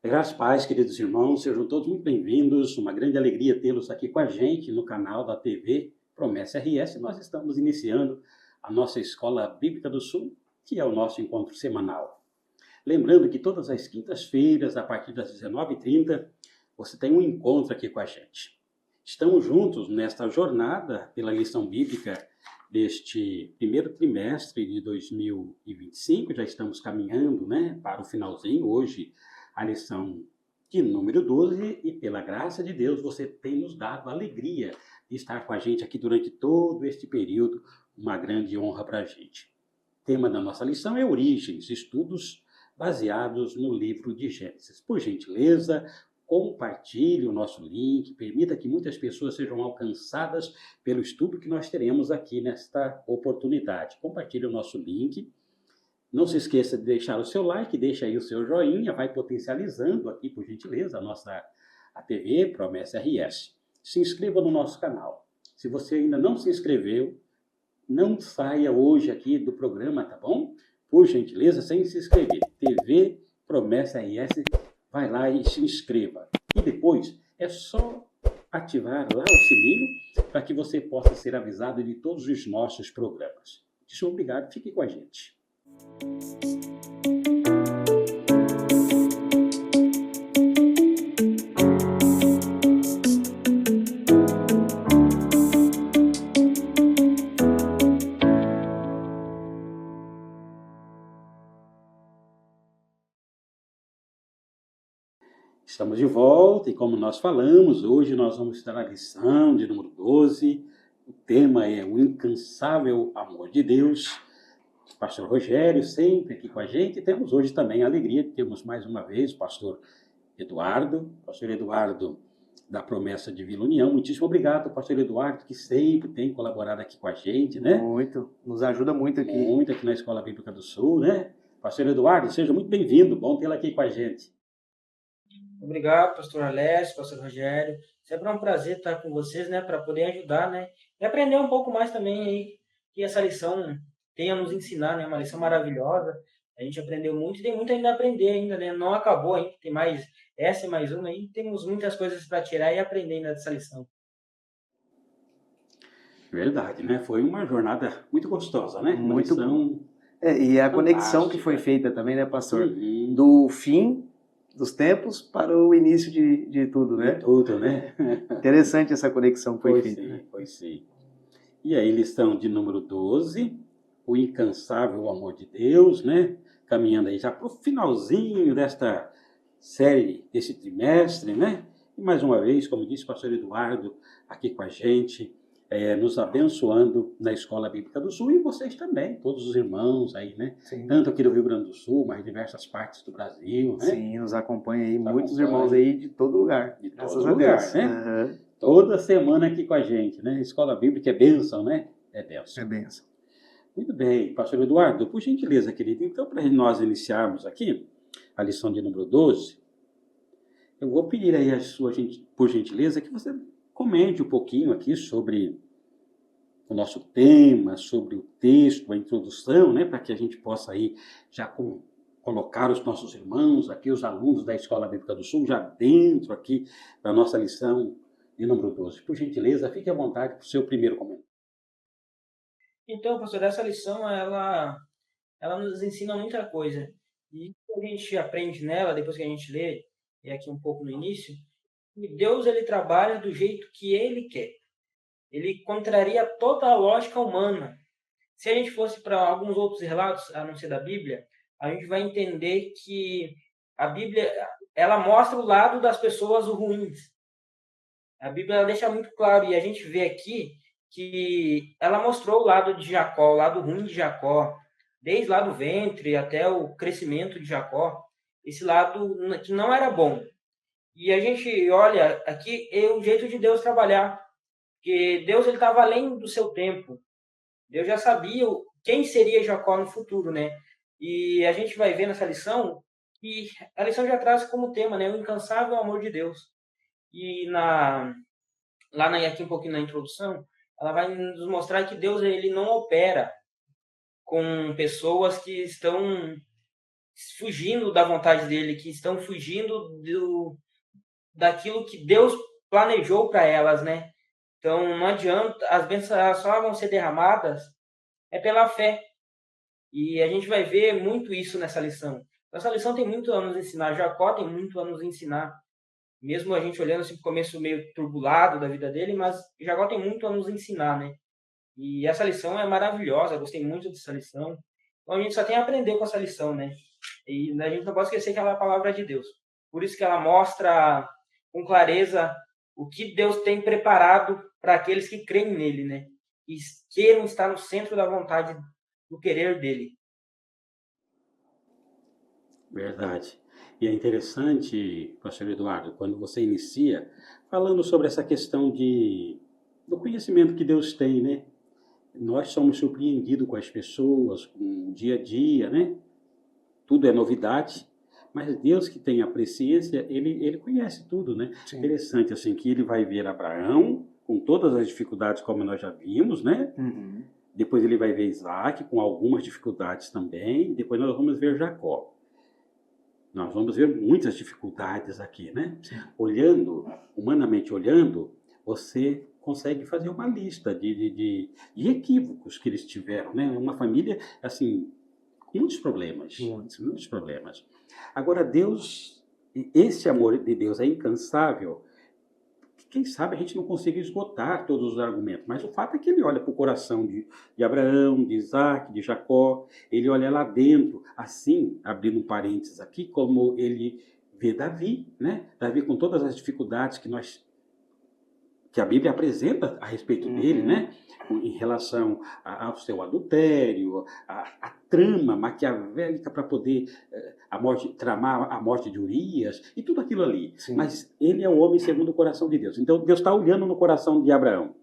Graças a paz, queridos irmãos, sejam todos muito bem-vindos. Uma grande alegria tê-los aqui com a gente no canal da TV Promessa RS. Nós estamos iniciando a nossa Escola Bíblica do Sul, que é o nosso encontro semanal. Lembrando que todas as quintas-feiras, a partir das 19h30, você tem um encontro aqui com a gente. Estamos juntos nesta jornada pela lição bíblica deste primeiro trimestre de 2025. Já estamos caminhando, para o finalzinho. Hoje, a lição de número 12, e pela graça de Deus, você tem nos dado a alegria de estar com a gente aqui durante todo este período. Uma grande honra para a gente. O tema da nossa lição é Origens, estudos baseados no livro de Gênesis. Por gentileza, compartilhe o nosso link, permita que muitas pessoas sejam alcançadas pelo estudo que nós teremos aqui nesta oportunidade. Compartilhe o nosso link. Não se esqueça de deixar o seu like, deixa aí o seu joinha, vai potencializando aqui, por gentileza, a TV Promessa RS. Se inscreva no nosso canal. Se você ainda não se inscreveu, não saia hoje aqui do programa, tá bom? Por gentileza, sem se inscrever. TV Promessa RS, vai lá e se inscreva. E depois é só ativar lá o sininho para que você possa ser avisado de todos os nossos programas. Muito obrigado, fique com a gente. Estamos de volta e, como nós falamos, hoje nós vamos estudar a lição de número 12. O tema é o incansável amor de Deus. O pastor Rogério sempre aqui com a gente. E temos hoje também a alegria de termos mais uma vez o pastor Eduardo da Promessa de Vila União. Muitíssimo obrigado, pastor Eduardo, que sempre tem colaborado aqui com a gente, né? Muito, nos ajuda muito aqui. Muito aqui na Escola Bíblica do Sul, né? Pastor Eduardo, seja muito bem-vindo, bom tê-lo aqui com a gente. Obrigado, pastor Alessio, pastor Rogério. Sempre é um prazer estar com vocês, né, para poder ajudar, né, e aprender um pouco mais também aí, que essa lição tem a nos ensinar, né, uma lição maravilhosa. A gente aprendeu muito e tem muito ainda a aprender ainda, né, não acabou ainda, tem mais essa e mais uma aí, temos muitas coisas para tirar e aprender ainda dessa lição. Verdade, né? Foi uma jornada muito gostosa, né? Uma Muito lição e a conexão fantástica que foi feita também, né, pastor? Uhum. Do fim dos tempos para o início de tudo, né? De tudo, né? Interessante essa conexão que foi feita. Sim, né? foi sim. E aí, lição de número 12, o incansável amor de Deus, né? Caminhando aí já para o finalzinho desta série, desse trimestre, né? E mais uma vez, como disse o pastor Eduardo, aqui com a gente, nos abençoando na Escola Bíblica do Sul, e vocês também, todos os irmãos aí, né? Sim. Tanto aqui do Rio Grande do Sul, mas diversas partes do Brasil, né? Sim, nos acompanha aí muitos irmãos aí de todo lugar. De Graças todo a lugar, Deus. né? Uhum. Toda semana aqui com a gente, né? Escola Bíblica é bênção, né? É bênção. É benção. Muito bem, pastor Eduardo, por gentileza, querido. Então, para nós iniciarmos aqui a lição de número 12, eu vou pedir aí por gentileza, que você comente um pouquinho aqui sobre o nosso tema, sobre o texto, a introdução, né? Para que a gente possa aí já colocar os nossos irmãos aqui, os alunos da Escola Bíblica do Sul, já dentro aqui da nossa lição de número 12. Por gentileza, fique à vontade para o seu primeiro comentário. Então, pastor, essa lição, ela nos ensina muita coisa. E a gente aprende nela, depois que a gente lê, e aqui um pouco no início, que Deus ele trabalha do jeito que ele quer. Ele contraria toda a lógica humana. Se a gente fosse para alguns outros relatos, a não ser da Bíblia, a gente vai entender que a Bíblia ela mostra o lado das pessoas ruins. A Bíblia ela deixa muito claro, e a gente vê aqui que ela mostrou o lado de Jacó, o lado ruim de Jacó, desde lá do ventre até o crescimento de Jacó, esse lado que não era bom. E a gente olha aqui é o jeito de Deus trabalhar, porque Deus ele estava além do seu tempo. Deus já sabia quem seria Jacó no futuro, né? E a gente vai ver nessa lição que a lição já traz como tema, né, o incansável amor de Deus. E aqui um pouquinho na introdução, ela vai nos mostrar que Deus ele não opera com pessoas que estão fugindo da vontade dele, que estão fugindo daquilo que Deus planejou para elas, né? Então não adianta, as bênçãos elas só vão ser derramadas pela fé. E a gente vai ver muito isso nessa lição. Essa lição tem muito a nos ensinar. Jacó tem muito a nos ensinar. Mesmo a gente olhando assim o começo meio turbulado da vida dele, mas Jacó tem muito a nos ensinar, né? E essa lição é maravilhosa, eu gostei muito dessa lição. Então a gente só tem a aprender com essa lição, né? E a gente não pode esquecer que ela é a palavra de Deus. Por isso que ela mostra com clareza o que Deus tem preparado para aqueles que creem nele, né? E queiram estar no centro da vontade do querer dele. Verdade. E é interessante, pastor Eduardo, quando você inicia falando sobre essa questão do conhecimento que Deus tem, né? Nós somos surpreendidos com as pessoas, com o dia a dia, né? Tudo é novidade, mas Deus que tem a presciência, ele conhece tudo, né? Sim. Interessante, assim, que ele vai ver Abraão com todas as dificuldades, como nós já vimos, né? Uhum. Depois ele vai ver Isaac com algumas dificuldades também, depois nós vamos ver Jacó. Nós vamos ver muitas dificuldades aqui, né? Sim. Olhando, humanamente olhando, você consegue fazer uma lista de equívocos que eles tiveram, né? Uma família, assim, com muitos problemas. Muitos problemas. Agora, Deus, esse amor de Deus é incansável. Quem sabe a gente não consiga esgotar todos os argumentos, mas o fato é que ele olha para o coração de Abraão, de Isaac, de Jacó, ele olha lá dentro, assim, abrindo um parênteses aqui, como ele vê Davi, né? Davi com todas as dificuldades que a Bíblia apresenta a respeito dele, né? Em relação ao seu adultério, a trama maquiavélica para poder tramar a morte de Urias e tudo aquilo ali. Sim. Mas ele é um homem segundo o coração de Deus. Então Deus está olhando no coração de Abraão,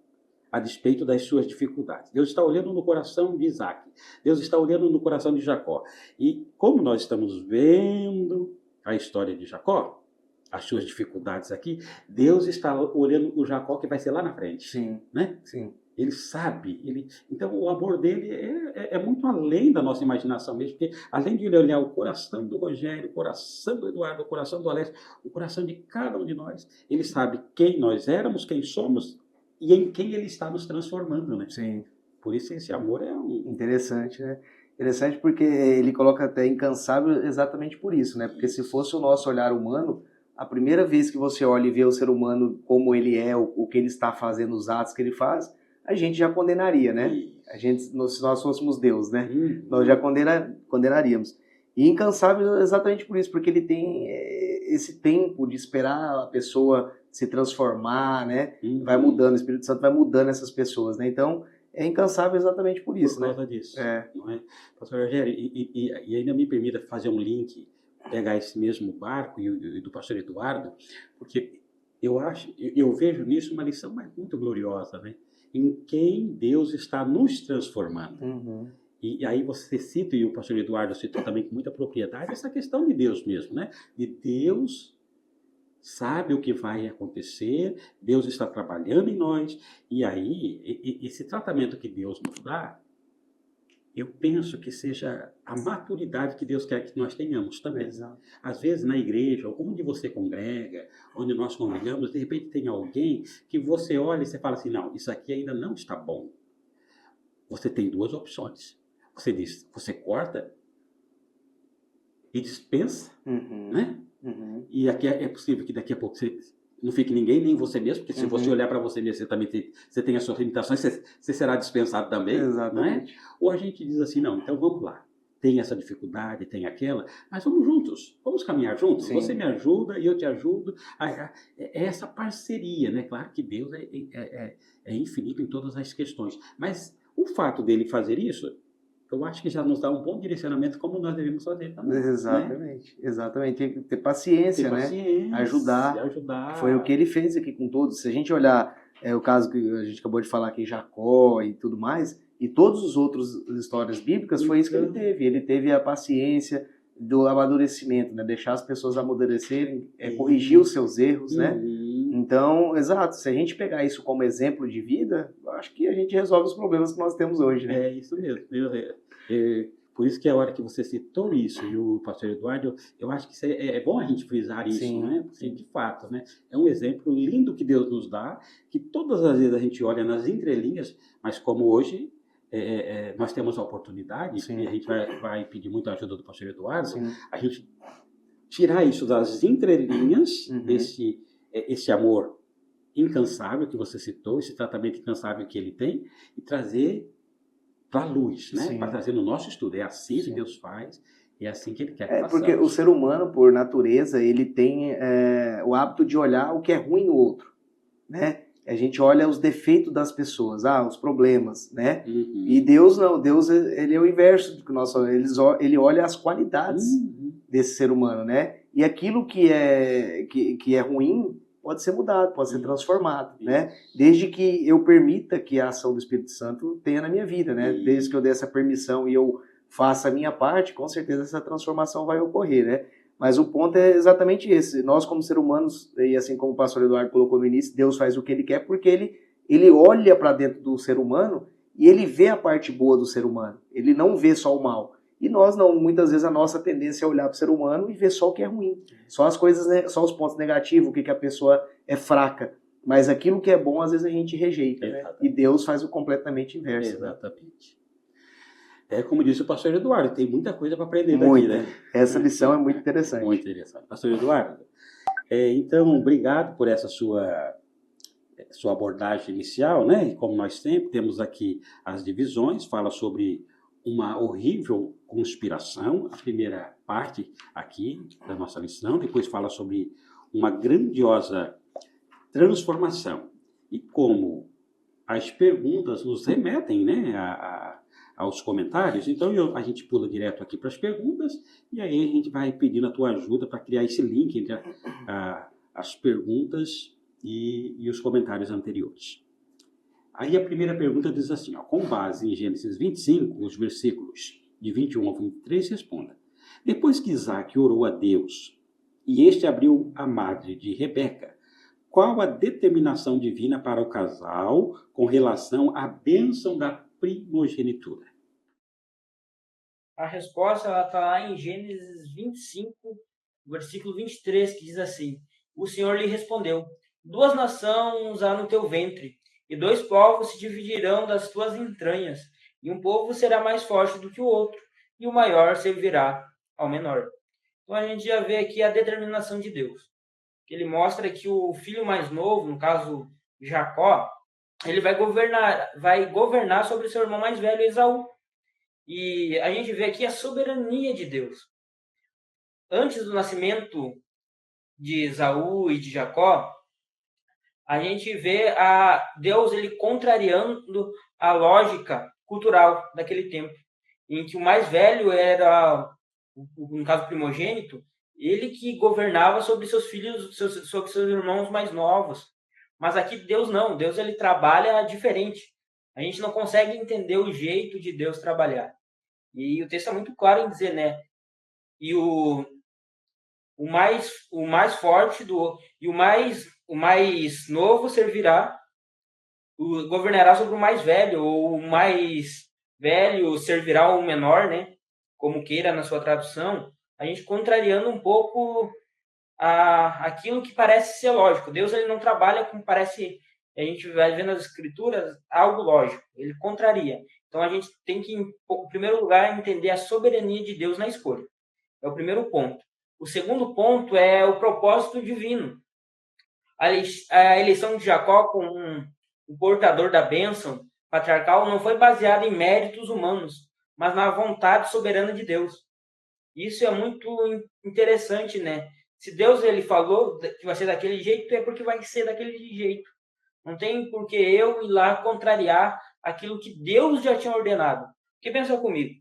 a despeito das suas dificuldades. Deus está olhando no coração de Isaac. Deus está olhando no coração de Jacó. E como nós estamos vendo a história de Jacó, as suas dificuldades aqui, Deus está olhando o Jacó que vai ser lá na frente. Sim. Né? Sim. Ele sabe, então o amor dele é muito além da nossa imaginação mesmo, porque além de ele olhar o coração do Rogério, o coração do Eduardo, o coração do Alessio, o coração de cada um de nós, ele sabe quem nós éramos, quem somos e em quem ele está nos transformando, né? Sim. Por isso esse amor é um... Interessante, né? Interessante porque ele coloca até incansável exatamente por isso, né? Porque se fosse o nosso olhar humano, a primeira vez que você olha e vê o ser humano como ele é, o que ele está fazendo, os atos que ele faz, a gente já condenaria, né? A gente, se nós fôssemos Deus, né? Nós já condenaríamos. E incansável exatamente por isso, porque ele tem esse tempo de esperar a pessoa se transformar, né? Vai mudando, o Espírito Santo vai mudando essas pessoas, né? Então, é incansável exatamente por isso, por causa né? disso. É. Não é? Pastor Rogério, e ainda me permita fazer um link, pegar esse mesmo barco e do pastor Eduardo, porque eu vejo nisso uma lição muito gloriosa, né? Em quem Deus está nos transformando. E aí você cita, e o pastor Eduardo citou também com muita propriedade, essa questão de Deus mesmo, né? De Deus sabe o que vai acontecer, Deus está trabalhando em nós, e aí esse tratamento que Deus nos dá, eu penso que seja a maturidade que Deus quer que nós tenhamos também. Exato. Às vezes na igreja, onde você congrega, onde nós congregamos, de repente tem alguém que você olha e você fala assim, não, isso aqui ainda não está bom. Você tem duas opções. Você diz, você corta e dispensa, né? E aqui é possível que daqui a pouco você não fique ninguém, nem você mesmo, porque se você olhar para você mesmo, você também tem as suas limitações, você será dispensado também. Exatamente. Não é? Ou a gente diz assim, não, então vamos lá. Tem essa dificuldade, tem aquela, mas vamos juntos, vamos caminhar juntos. Sim. Você me ajuda e eu te ajudo. É essa parceria, né? Claro que Deus é infinito em todas as questões, mas o fato dele fazer isso, eu acho que já nos dá um bom direcionamento como nós devemos fazer também. Exatamente, né? Exatamente. Tem que ter paciência, né? Ajudar. Foi o que ele fez aqui com todos. Se a gente olhar o caso que a gente acabou de falar aqui, Jacó e tudo mais, e todos os outros histórias bíblicas, foi isso que ele teve. Ele teve a paciência do amadurecimento, né? Deixar as pessoas amadurecerem, corrigir os seus erros, né? Então, exato, se a gente pegar isso como exemplo de vida, eu acho que a gente resolve os problemas que nós temos hoje, né? É isso mesmo. Por isso que a hora que você citou isso, e o pastor Eduardo, eu acho que isso é bom a gente frisar isso, Sim. né? Porque, de fato, né? É um exemplo lindo que Deus nos dá, que todas as vezes a gente olha nas entrelinhas, mas como hoje nós temos a oportunidade, Sim. e a gente vai pedir muita ajuda do pastor Eduardo, Sim. a gente tirar isso das entrelinhas, Uhum. esse amor incansável que você citou, esse tratamento incansável que ele tem, e trazer para a luz, né? Sim. Para trazer no nosso estudo. É assim que Sim. Deus faz, é assim que Ele quer que É porque o façamos. ser humano, por natureza, ele tem o hábito de olhar o que é ruim no outro, né? A gente olha os defeitos das pessoas, os problemas, né? Uhum. E Deus não, Deus ele é o inverso do que nós ele olha as qualidades desse ser humano, né? E aquilo que é ruim pode ser mudado, pode ser transformado, né? Desde que eu permita que a ação do Espírito Santo tenha na minha vida, né? Desde que eu dê essa permissão e eu faça a minha parte, com certeza essa transformação vai ocorrer, né? Mas o ponto é exatamente esse. Nós, como seres humanos, e assim como o pastor Eduardo colocou no início, Deus faz o que Ele quer porque Ele olha para dentro do ser humano e Ele vê a parte boa do ser humano. Ele não vê só o mal. E nós não. Muitas vezes a nossa tendência é olhar para o ser humano e ver só o que é ruim. Só as coisas, né? Só os pontos negativos, o que a pessoa é fraca. Mas aquilo que é bom, às vezes a gente rejeita, né? E Deus faz o completamente inverso. Exatamente. Né? Como disse o pastor Eduardo, tem muita coisa para aprender Muita. daqui, né? Essa lição é muito interessante. Muito interessante. Pastor Eduardo, então, obrigado por essa sua abordagem inicial, né? E como nós sempre temos aqui as divisões, fala sobre uma horrível conspiração, a primeira parte aqui da nossa lição, depois fala sobre uma grandiosa transformação e como as perguntas nos remetem, né, aos comentários. Então a gente pula direto aqui para as perguntas e aí a gente vai pedindo a tua ajuda para criar esse link entre as perguntas e os comentários anteriores. Aí a primeira pergunta diz assim, com base em Gênesis 25, os versículos de 21 a 23, responda. Depois que Isaac orou a Deus e este abriu a madre de Rebeca, qual a determinação divina para o casal com relação à bênção da primogenitura? A resposta está lá em Gênesis 25, versículo 23, que diz assim: O Senhor lhe respondeu: 2 nações há no teu ventre, e 2 povos se dividirão das tuas entranhas, e um povo será mais forte do que o outro, e o maior servirá ao menor. Então a gente já vê aqui a determinação de Deus. Ele mostra que o filho mais novo, no caso Jacó, ele vai governar sobre seu irmão mais velho, Esaú. E a gente vê aqui a soberania de Deus. Antes do nascimento de Esaú e de Jacó, a gente vê Deus ele contrariando a lógica cultural daquele tempo, em que o mais velho era, no caso primogênito, ele que governava sobre seus filhos, sobre seus irmãos mais novos. Mas aqui Deus não, Deus ele trabalha diferente. A gente não consegue entender o jeito de Deus trabalhar. E o texto é muito claro em dizer, né? E o mais forte e o mais novo governará sobre o mais velho, ou o mais velho servirá ao menor, né? Como queira na sua tradução, a gente contrariando um pouco aquilo que parece ser lógico. Deus ele não trabalha como parece, a gente vai ver nas escrituras algo lógico, ele contraria. Então a gente tem que, em primeiro lugar, entender a soberania de Deus na escolha. É o primeiro ponto. O segundo ponto é o propósito divino. A eleição de Jacó como o portador da bênção patriarcal não foi baseada em méritos humanos, mas na vontade soberana de Deus. Isso é muito interessante, né? Se Deus ele falou que vai ser daquele jeito, é porque vai ser daquele jeito. Não tem por que eu ir lá contrariar aquilo que Deus já tinha ordenado. Que pensa comigo?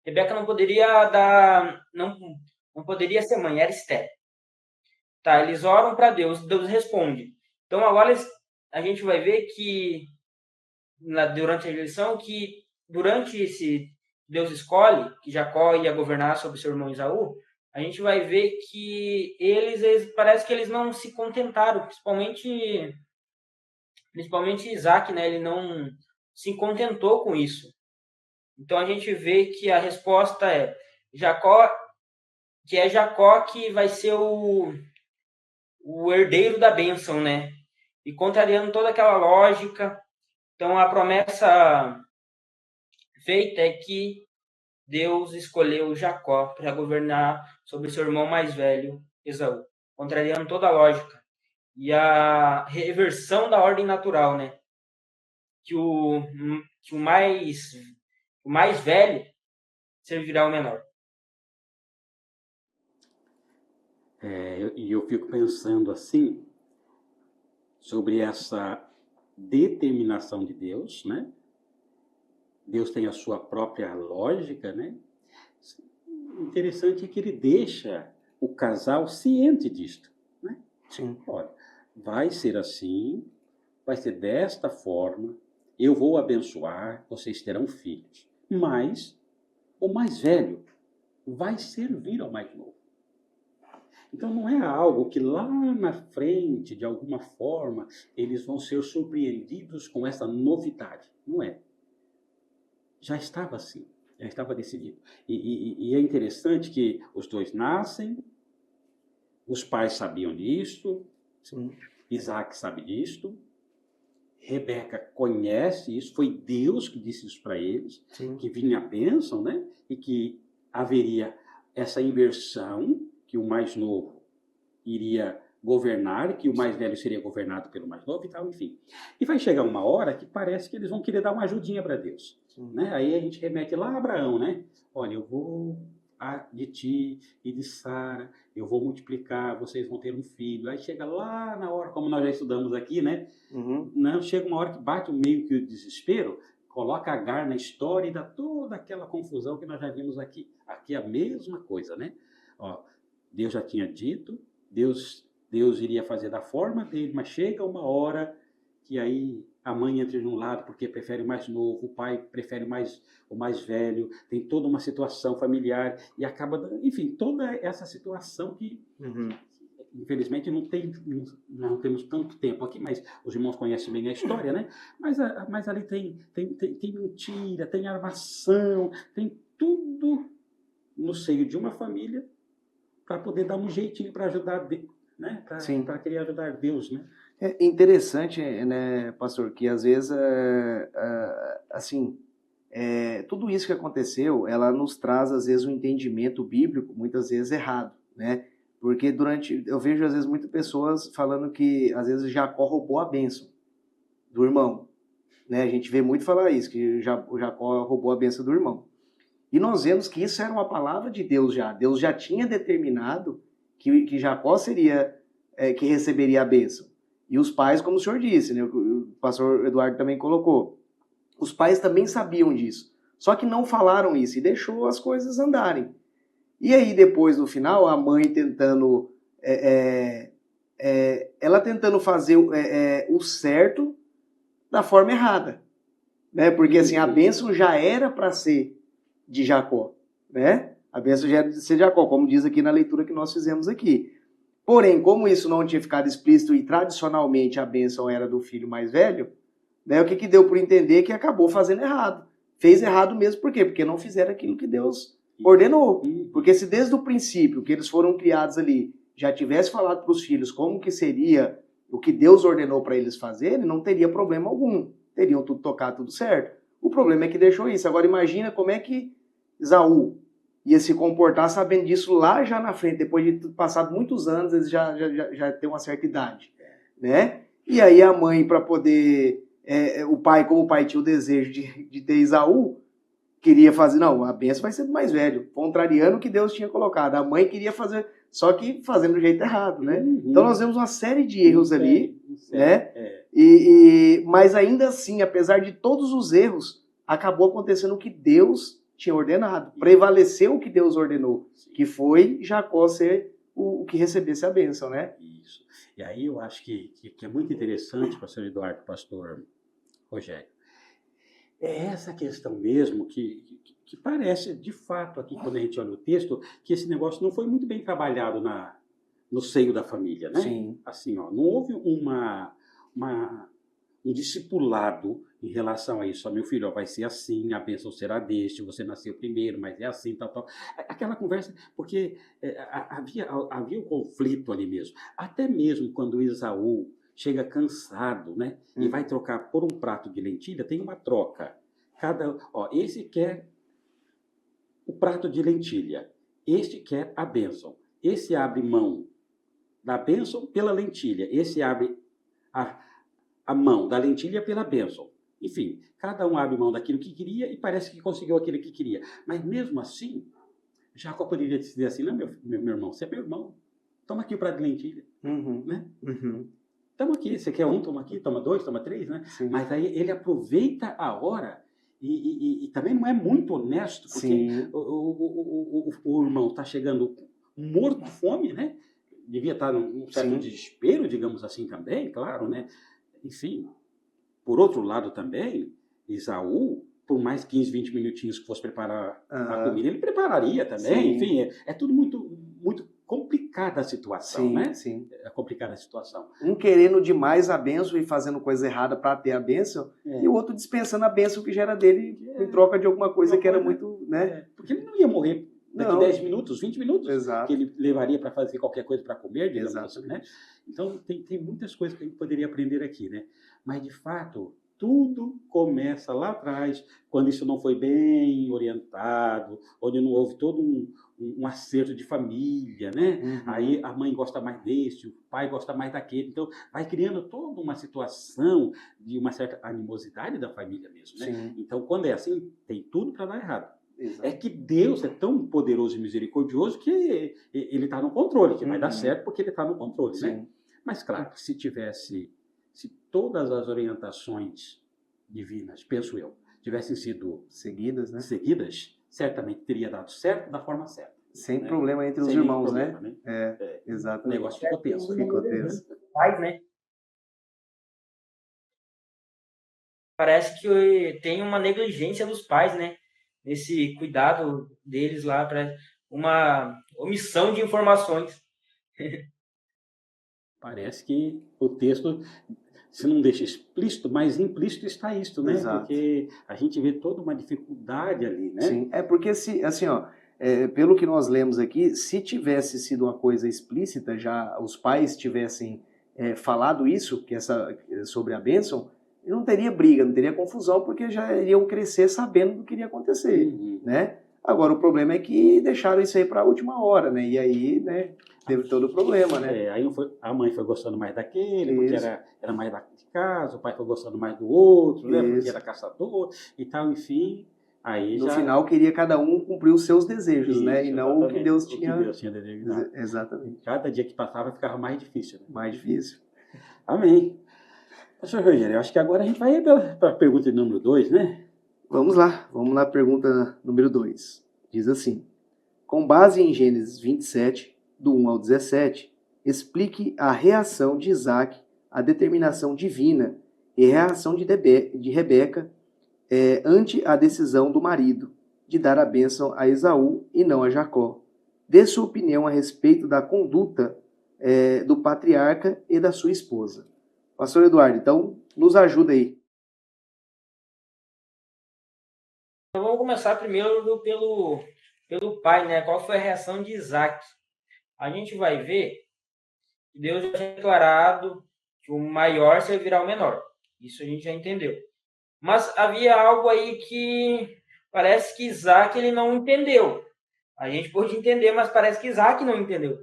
Rebeca não poderia não poderia ser mãe, era estéril. Tá, eles oram para Deus, Deus responde. Então agora a gente vai ver que durante a eleição que durante esse Deus escolhe que Jacó ia governar sobre seu irmão Esaú, a gente vai ver que eles parece que eles não se contentaram, principalmente Isaac, né? Ele não se contentou com isso. Então a gente vê que a resposta é Jacó, que é Jacó que vai ser o herdeiro da bênção, né? E contrariando toda aquela lógica, então a promessa feita é que Deus escolheu Jacó para governar sobre seu irmão mais velho, Esaú, contrariando toda a lógica. E a reversão da ordem natural, né? Que o mais velho servirá ao menor. E eu fico pensando assim, sobre essa determinação de Deus, né? Deus tem a sua própria lógica, né? O interessante é que ele deixa o casal ciente disto, né? Sim. Olha, vai ser assim, vai ser desta forma, eu vou abençoar, vocês terão filhos. Mas o mais velho vai servir ao mais novo. Então não é algo que lá na frente, de alguma forma, eles vão ser surpreendidos com essa novidade. Não é. Já estava assim, já estava decidido. E é interessante que os dois nascem, os pais sabiam disso, Sim. Isaac sabe disto, Rebeca conhece isso, foi Deus que disse isso para eles, Sim. que vinha a bênção, né? E que haveria essa inversão, que o mais novo iria governar, que o mais velho seria governado pelo mais novo e tal, enfim. E vai chegar uma hora que parece que eles vão querer dar uma ajudinha para Deus. Né? Aí a gente remete lá a Abraão, né? Olha, eu vou de ti e de Sara, eu vou multiplicar, vocês vão ter um filho. Aí chega lá na hora, como nós já estudamos aqui, né? Não, chega uma hora que bate meio que o desespero, coloca Agar na história e dá toda aquela confusão que nós já vimos aqui. Aqui é a mesma coisa, né? Ó, Deus já tinha dito, Deus iria fazer da forma dele, mas chega uma hora que aí a mãe entra de um lado porque prefere o mais novo, o pai prefere o mais velho, tem toda uma situação familiar e acaba, enfim, toda essa situação que, infelizmente, não temos tanto tempo aqui, mas os irmãos conhecem bem a história, né? Mas ali tem mentira, tem armação, tem tudo no seio de uma família para poder dar um jeitinho para ajudar, né? Para querer ajudar Deus, né? É interessante, né, pastor, que às vezes, assim, tudo isso que aconteceu, ela nos traz, às vezes, um entendimento bíblico, muitas vezes, errado, né? Porque eu vejo, às vezes, muitas pessoas falando que, às vezes, Jacó roubou a bênção do irmão, né? A gente vê muito falar isso, que o Jacó roubou a bênção do irmão. E nós vemos que isso era uma palavra de Deus já. Deus já tinha determinado que Jacó seria, que receberia a bênção. E os pais, como o senhor disse, né? O pastor Eduardo também colocou, os pais também sabiam disso. Só que não falaram isso e deixou as coisas andarem. E aí, depois, no final, a mãe tentando... ela tentando fazer o certo da forma errada. Né? Porque assim, a bênção já era para ser de Jacó. Né? A bênção já era de ser de Jacó, como diz aqui na leitura que nós fizemos aqui. Porém, como isso não tinha ficado explícito e tradicionalmente a bênção era do filho mais velho, né, o que deu por entender que acabou fazendo errado. Fez errado mesmo, por quê? Porque não fizeram aquilo que Deus ordenou. Porque se desde o princípio, que eles foram criados ali, já tivesse falado para os filhos como que seria o que Deus ordenou para eles fazerem, não teria problema algum. Teriam tudo tocado, tudo certo. O problema é que deixou isso. Agora imagina como é que Esaú ia se comportar sabendo disso lá já na frente, depois de passado muitos anos, eles já têm uma certa idade, né? E aí a mãe, para poder, o pai, como o pai tinha o desejo de ter Esaú, queria fazer, não, a bênção vai ser do mais velho, contrariando o que Deus tinha colocado. A mãe queria fazer, só que fazendo do jeito errado, né? Então nós vemos uma série de erros ali, né? Mas ainda assim, apesar de todos os erros, acabou acontecendo o que Deus tinha ordenado. Prevaleceu o que Deus ordenou, que foi Jacó ser o que recebesse a bênção, né? Isso. E aí eu acho que é muito interessante, pastor Eduardo, pastor Rogério, é essa questão mesmo que parece, de fato, aqui quando a gente olha o texto, que esse negócio não foi muito bem trabalhado no seio da família, né? Sim. Assim, ó, não houve um discipulado em relação a isso. Ó, meu filho, ó, vai ser assim, a bênção será deste, você nasceu primeiro, mas é assim, tal, tal. Aquela conversa, porque havia um conflito ali mesmo. Até mesmo quando Esaú chega cansado, né, e vai trocar por um prato de lentilha, tem uma troca. Esse quer o prato de lentilha, este quer a bênção. Esse abre mão da bênção pela lentilha, esse abre a mão da lentilha pela bênção. Enfim, cada um abre mão daquilo que queria e parece que conseguiu aquilo que queria. Mas mesmo assim, Jacó poderia dizer assim, não, meu irmão, você é meu irmão, toma aqui o prato de lentilha. Né? Toma aqui, você quer um, toma aqui, toma dois, toma três, né? Sim. Mas aí ele aproveita a hora e também não é muito honesto, porque o irmão está chegando morto de fome, né? Devia estar num certo desespero, digamos assim, também, claro, né? Enfim, por outro lado também, Esaú, por mais 15, 20 minutinhos que fosse preparar a comida, ele prepararia também. Sim. Enfim, é tudo muito, muito complicada a situação, né? Sim. É complicada a situação. Um querendo demais a bênção e fazendo coisa errada para ter a bênção, e o outro dispensando a bênção que já era dele em troca de alguma coisa que era muito, né? Porque ele não ia morrer daqui 10 minutos, 20 minutos, Exato. que ele levaria para fazer qualquer coisa para comer, digamos assim, né? Então, tem muitas coisas que a gente poderia aprender aqui, né? Mas, de fato, tudo começa lá atrás, quando isso não foi bem orientado, onde não houve todo um acerto de família, né? Aí a mãe gosta mais desse, o pai gosta mais daquele. Então, vai criando toda uma situação de uma certa animosidade da família mesmo, né? Sim. Então, quando é assim, tem tudo para dar errado. Exato. É que Deus é tão poderoso e misericordioso que ele está no controle, que vai dar certo porque ele está no controle, né? Mas, claro, se todas as orientações divinas, penso eu, tivessem sido seguidas, né? Certamente teria dado certo da forma certa. Sem problema entre os irmãos, né? Exato. O negócio ficou tenso. Pais, né? Parece que tem uma negligência dos pais, né? Nesse cuidado deles lá, para uma omissão de informações. Parece que o texto, se não deixa explícito, mas implícito está isto, né? Exato. Porque a gente vê toda uma dificuldade ali, né? Sim, porque assim, ó, pelo que nós lemos aqui, se tivesse sido uma coisa explícita, já os pais tivessem falado isso, sobre a bênção, não teria briga, não teria confusão, porque já iriam crescer sabendo do que iria acontecer, né? Agora, o problema é que deixaram isso aí para a última hora, né? E aí, né, teve todo o problema, né? Aí a mãe foi gostando mais daquele, porque era mais de casa, o pai foi gostando mais do outro, né? Porque era caçador e tal, enfim. Aí no final, queria cada um cumprir os seus desejos, né? E não o que Deus tinha desejado. Exatamente. Cada dia que passava ficava mais difícil. Né? Mais difícil. Amém. Pastor Rogério, eu acho que agora a gente vai para a pergunta número 2, né? Vamos lá à pergunta número 2. Diz assim: com base em Gênesis 27, do 1 ao 17, explique a reação de Isaac à determinação divina e a reação de Rebeca ante a decisão do marido de dar a bênção a Esaú e não a Jacó. Dê sua opinião a respeito da conduta do patriarca e da sua esposa. Pastor Eduardo, então, nos ajuda aí. Então, vamos começar primeiro pelo pai, né? Qual foi a reação de Isaac? A gente vai ver que Deus já tinha declarado que o maior servirá ao menor. Isso a gente já entendeu. Mas havia algo aí que parece que Isaac ele não entendeu. A gente pode entender, mas parece que Isaac não entendeu.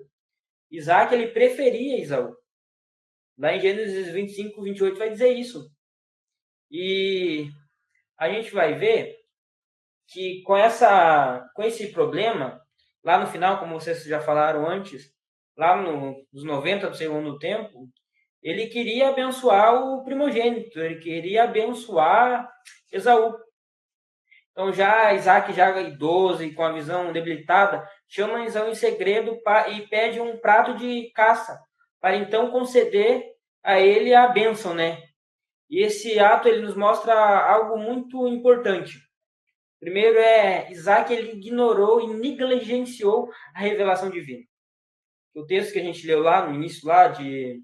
Isaac ele preferia Esaú. Lá em Gênesis 25, 28 vai dizer isso. E a gente vai ver que com esse problema, lá no final, como vocês já falaram antes, lá nos 90 do segundo tempo, ele queria abençoar o primogênito, ele queria abençoar Esaú. Então Isaac, já idoso e com a visão debilitada, chama Esaú em segredo e pede um prato de caça, para então conceder a ele a bênção, né? E esse ato ele nos mostra algo muito importante. Primeiro Isaac ele ignorou e negligenciou a revelação divina. O texto que a gente leu lá no início lá de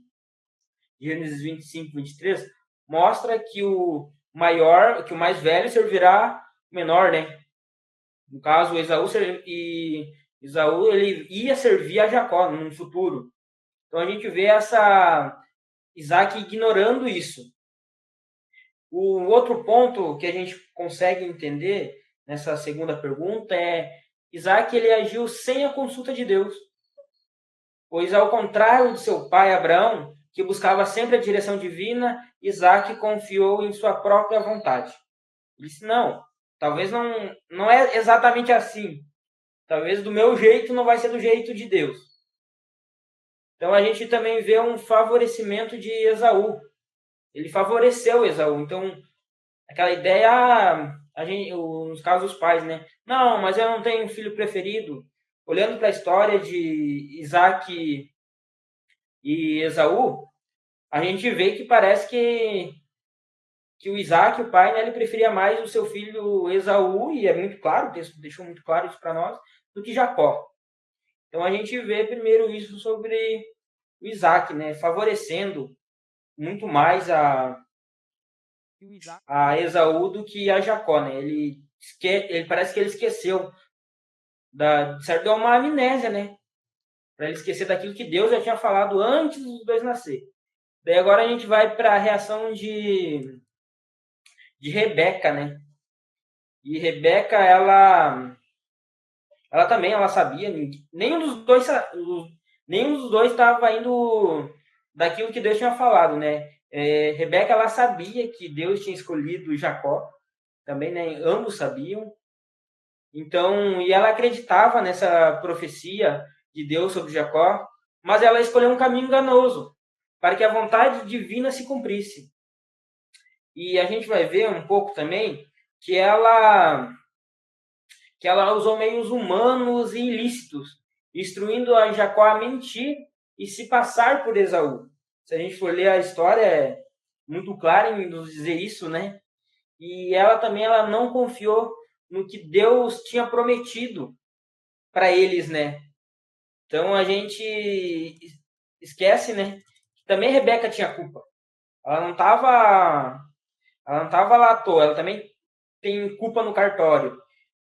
Gênesis 25, 23, mostra que o maior, que o mais velho servirá o menor, né? No caso, Esaú ele ia servir a Jacó no futuro. Então a gente vê Isaac ignorando isso. O outro ponto que a gente consegue entender nessa segunda pergunta é Isaac ele agiu sem a consulta de Deus. Pois ao contrário de seu pai Abraão, que buscava sempre a direção divina, Isaac confiou em sua própria vontade. Ele disse, não, talvez não é exatamente assim. Talvez do meu jeito não vai ser do jeito de Deus. Então a gente também vê um favorecimento de Esaú. Ele favoreceu Esaú. Então, aquela ideia, nos casos dos pais, né? Não, mas eu não tenho um filho preferido. Olhando para a história de Isaac e Esaú, a gente vê que parece que o Isaac, o pai, né, ele preferia mais o seu filho Esaú, e é muito claro, o texto deixou muito claro isso para nós, do que Jacó. Então a gente vê primeiro isso sobre o Isaac, né, favorecendo muito mais a Esaú do que a Jacó, né? Ele parece que ele esqueceu certo, deu uma amnésia, né? Para ele esquecer daquilo que Deus já tinha falado antes dos dois nascer. Daí agora a gente vai para a reação de Rebeca, né? E Rebeca, ela também, ela sabia, nenhum dos dois estava indo daquilo que Deus tinha falado, né? Rebeca, ela sabia que Deus tinha escolhido Jacó, também, né? Ambos sabiam. Então, e ela acreditava nessa profecia de Deus sobre Jacó, mas ela escolheu um caminho enganoso para que a vontade divina se cumprisse. E a gente vai ver um pouco também que ela usou meios humanos e ilícitos, instruindo a Jacó a mentir e se passar por Esaú. Se a gente for ler a história, é muito claro em nos dizer isso, né? E ela também não confiou no que Deus tinha prometido para eles, né? Então a gente esquece, né? Que também Rebeca tinha culpa. Ela não estava lá à toa, ela também tem culpa no cartório.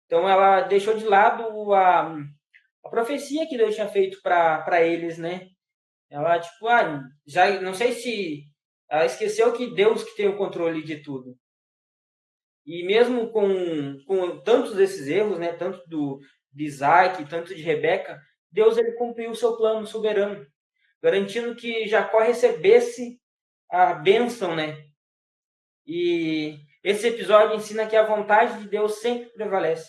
Então ela deixou de lado a profecia que Deus tinha feito para eles, né? Ela, tipo, já não sei se ela esqueceu que Deus que tem o controle de tudo. E mesmo com tantos desses erros, né, tanto de Isaac, tanto de Rebeca, Deus ele cumpriu o seu plano soberano, garantindo que Jacó recebesse a bênção, né? E esse episódio ensina que a vontade de Deus sempre prevalece,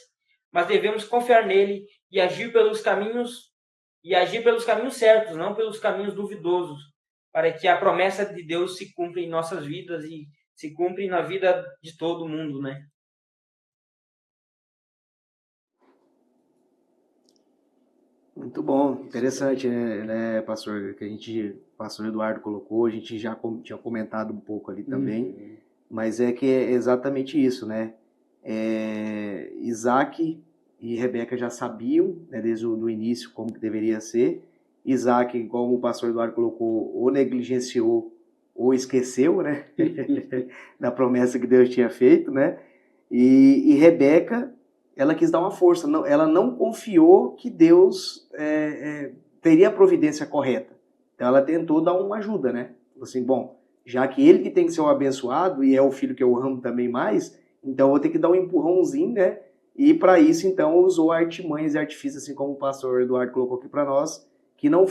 mas devemos confiar nele e agir pelos caminhos certos, não pelos caminhos duvidosos, para que a promessa de Deus se cumpra em nossas vidas e se cumpre na vida de todo mundo, né? Muito bom, interessante, né, pastor, que pastor Eduardo colocou, a gente já tinha comentado um pouco ali também, mas é que é exatamente isso, né? Isaac e Rebeca já sabiam, né, desde o início como que deveria ser. Isaac, como o pastor Eduardo colocou, ou negligenciou ou esqueceu, né, da promessa que Deus tinha feito, né? E Rebeca, ela quis dar uma força, ela não confiou que Deus teria a providência correta. Então ela tentou dar uma ajuda, né? Assim, bom, já que ele que tem que ser o abençoado e é o filho que eu amo também mais, então eu vou ter que dar um empurrãozinho, né? E para isso, então, usou artimanhas e artifícios, assim como o pastor Eduardo colocou aqui para nós, que não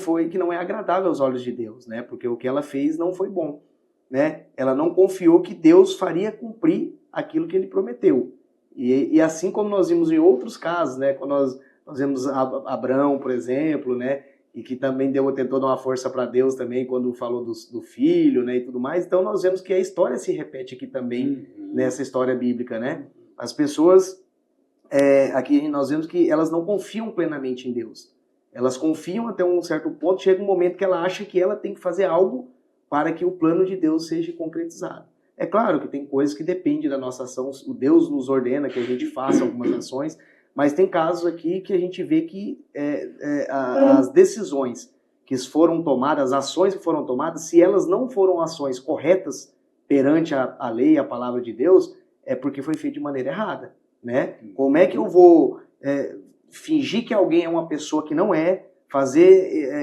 é agradável aos olhos de Deus, né? Porque o que ela fez não foi bom, né? Ela não confiou que Deus faria cumprir aquilo que ele prometeu. E assim como nós vimos em outros casos, né? Quando nós vemos Abraão, por exemplo, né? E que também tentou dar uma força para Deus também quando falou do filho, né? E tudo mais. Então nós vemos que a história se repete aqui também, nessa história bíblica, né? As pessoas, aqui nós vemos que elas não confiam plenamente em Deus. Elas confiam até um certo ponto, chega um momento que ela acha que ela tem que fazer algo para que o plano de Deus seja concretizado. É claro que tem coisas que dependem da nossa ação, o Deus nos ordena que a gente faça algumas ações, mas tem casos aqui que a gente vê que as decisões que foram tomadas, as ações que foram tomadas, se elas não foram ações corretas perante a lei, a palavra de Deus, é porque foi feito de maneira errada, né? Como é que eu vou fingir que alguém é uma pessoa que não é,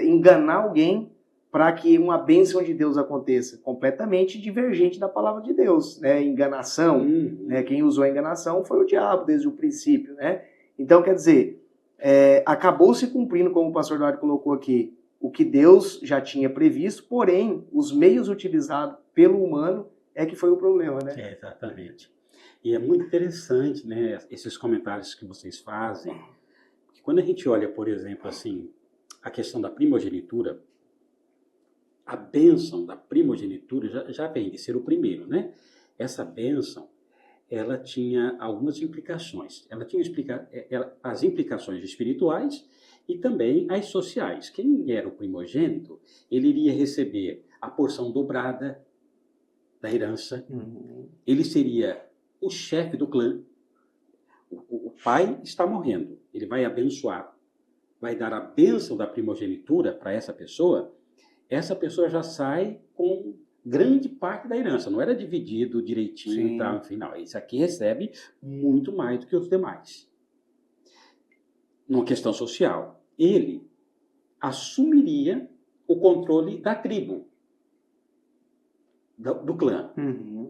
enganar alguém para que uma bênção de Deus aconteça? Completamente divergente da palavra de Deus, né? Enganação, né? Quem usou a enganação foi o diabo desde o princípio, né? Então, quer dizer, acabou se cumprindo, como o pastor Eduardo colocou aqui, o que Deus já tinha previsto, porém, os meios utilizados pelo humano é que foi o problema, né? Exatamente. E é muito interessante, né, esses comentários que vocês fazem, porque quando a gente olha, por exemplo, assim, a questão da primogenitura, a bênção da primogenitura já vem de ser o primeiro, né? Essa bênção, ela tinha algumas implicações. Ela tinha as implicações espirituais e também as sociais. Quem era o primogênito, ele iria receber a porção dobrada da herança, ele seria o chefe do clã. O pai está morrendo, ele vai abençoar, vai dar a bênção da primogenitura para essa pessoa já sai com grande parte da herança, não era dividido direitinho e tal, enfim, não, esse aqui recebe muito mais do que os demais. Numa questão social, ele assumiria o controle da tribo, do clã.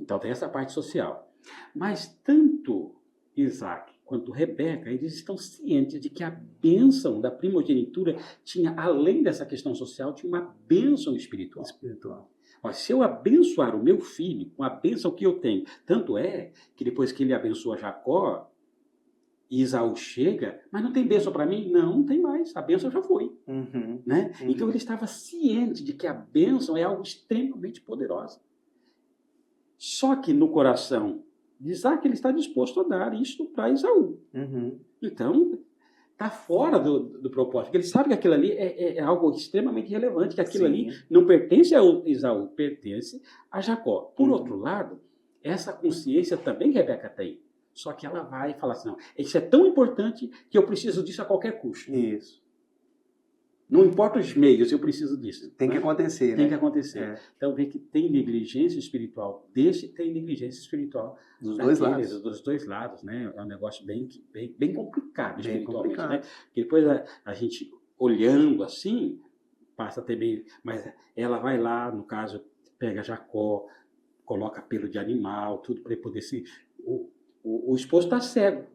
Então tem essa parte social. Mas tanto Isaac quanto Rebeca, eles estão cientes de que a bênção da primogenitura tinha, além dessa questão social, tinha uma bênção espiritual. Mas se eu abençoar o meu filho com a bênção que eu tenho, tanto é que depois que ele abençoa Jacó, Isaú chega, mas não tem bênção para mim? Não tem mais, a bênção já foi. Né? Então ele estava ciente de que a bênção é algo extremamente poderoso. Só que no coração de Isaac, ele está disposto a dar isso para Esaú. Então, está fora do propósito. Porque ele sabe que aquilo ali é algo extremamente relevante, que aquilo ali não pertence a Esaú, pertence a Jacó. Por outro lado, essa consciência também Rebeca tem. Só que ela vai falar assim, não, isso é tão importante que eu preciso disso a qualquer custo. Isso. Não importa os meios, eu preciso disso. Tem que acontecer, Tem que acontecer. Então, vê que tem negligência espiritual tem negligência espiritual dos dois lados. Dos dois lados, né? É um negócio bem complicado espiritualmente, complicado. né? Porque depois a gente, olhando assim, passa a ter bem... Mas ela vai lá, no caso, pega Jacó, coloca pelo de animal, tudo para ele poder se... O esposo está cego.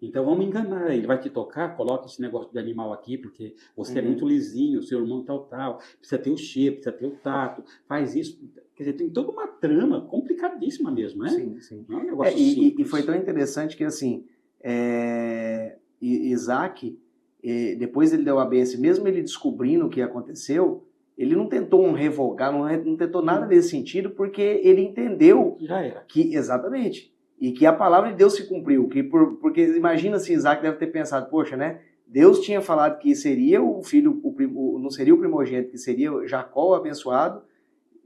Então vamos enganar, ele vai te tocar, coloca esse negócio de animal aqui, porque você é muito lisinho, seu irmão tal, precisa ter o cheiro, precisa ter o tato, faz isso. Quer dizer, tem toda uma trama complicadíssima mesmo, né? Sim. Não é um negócio simples. E foi tão interessante que, assim, Isaac, depois ele deu a bênção, mesmo ele descobrindo o que aconteceu, ele não tentou revogar, não tentou nada nesse sentido, porque ele entendeu Já era. que, exatamente, e que a palavra de Deus se cumpriu. Porque imagina se Isaac deve ter pensado, poxa, né? Deus tinha falado que seria o filho, não seria o primogênito, que seria Jacó o abençoado.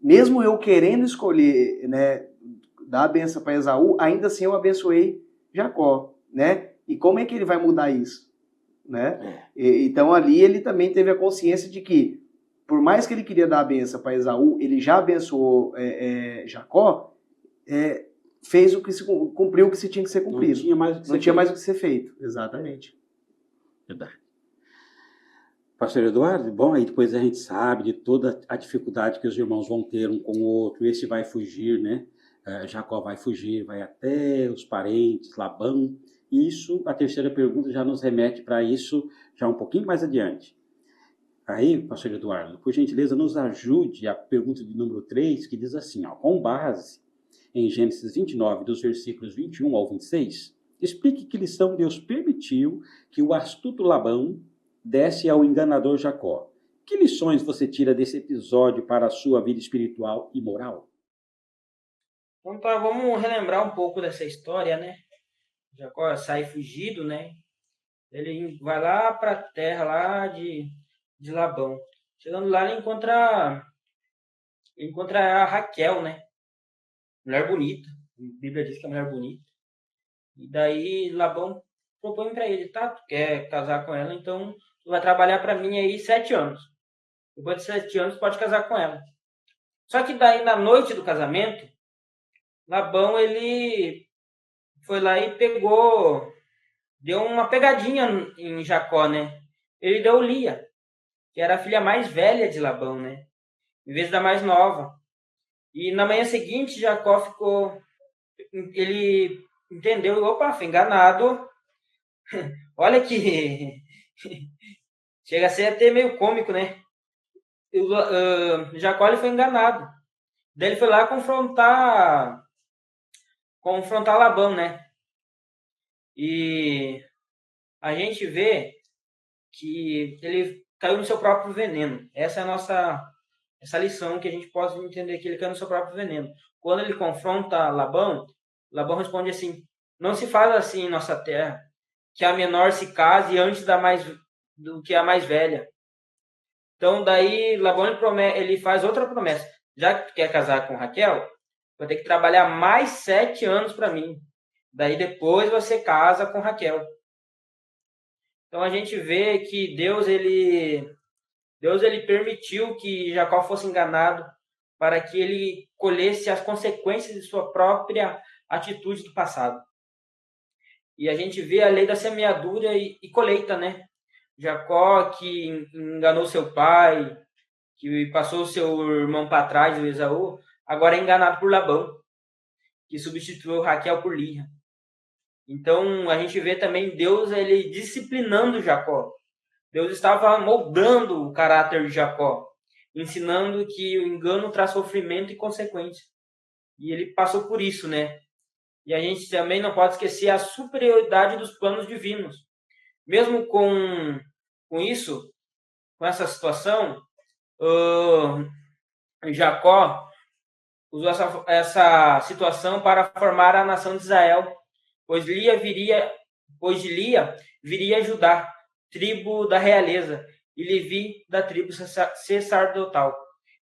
Mesmo eu querendo escolher, né, dar a benção para Esaú, ainda assim eu abençoei Jacó, né? E como é que ele vai mudar isso? Né? Então ali ele também teve a consciência de que, por mais que ele queria dar a benção para Esaú, ele já abençoou Jacó, cumpriu o que se tinha que ser cumprido. Não tinha mais o que ser feito. Exatamente. Verdade. Pastor Eduardo, bom, aí depois a gente sabe de toda a dificuldade que os irmãos vão ter um com o outro, esse vai fugir, né? Jacó vai fugir, vai até os parentes, Labão. Isso, a terceira pergunta já nos remete para isso já um pouquinho mais adiante. Aí, pastor Eduardo, por gentileza, nos ajude a pergunta de número 3, que diz assim, ó, com base em Gênesis 29, dos versículos 21 ao 26, explique que lição Deus permitiu que o astuto Labão desse ao enganador Jacó. Que lições você tira desse episódio para a sua vida espiritual e moral? Então, vamos relembrar um pouco dessa história, né? Jacó sai fugido, né? Ele vai lá para a terra lá de Labão. Chegando lá, ele encontra a Raquel, né? Mulher bonita. A Bíblia diz que é mulher bonita. E daí Labão propõe para ele, tá? Tu quer casar com ela, então tu vai trabalhar para mim aí 7 anos. Depois de 7 anos, pode casar com ela. Só que daí, na noite do casamento, Labão, ele foi lá e deu uma pegadinha em Jacó, né? Ele deu Lia, que era a filha mais velha de Labão, né? Em vez da mais nova. E na manhã seguinte, ele entendeu, opa, foi enganado. Olha que chega a ser até meio cômico, né? Jacó ele foi enganado. Daí ele foi lá confrontar Labão, né? E a gente vê que ele caiu no seu próprio veneno. Essa é essa lição que a gente pode entender, que ele caiu no seu próprio veneno. Quando ele confronta Labão, Labão responde assim: não se faz assim em nossa terra, que a menor se case antes do que a mais velha. Então daí Labão ele faz outra promessa. Já que tu quer casar com Raquel, vai ter que trabalhar mais 7 anos para mim. Daí depois você casa com Raquel. Então a gente vê que Deus ele permitiu que Jacó fosse enganado para que ele colhesse as consequências de sua própria atitude do passado. E a gente vê a lei da semeadura e colheita, né? Jacó que enganou seu pai, que passou seu irmão para trás, o Esaú, agora é enganado por Labão, que substituiu Raquel por Lia. Então a gente vê também Deus ele disciplinando Jacó. Deus estava moldando o caráter de Jacó, ensinando que o engano traz sofrimento e consequência. E ele passou por isso, né? E a gente também não pode esquecer a superioridade dos planos divinos. Mesmo com isso, com essa situação, Jacó usou essa situação para formar a nação de Israel, pois de Lia viria Judá, tribo da realeza, e Levi da tribo sacerdotal.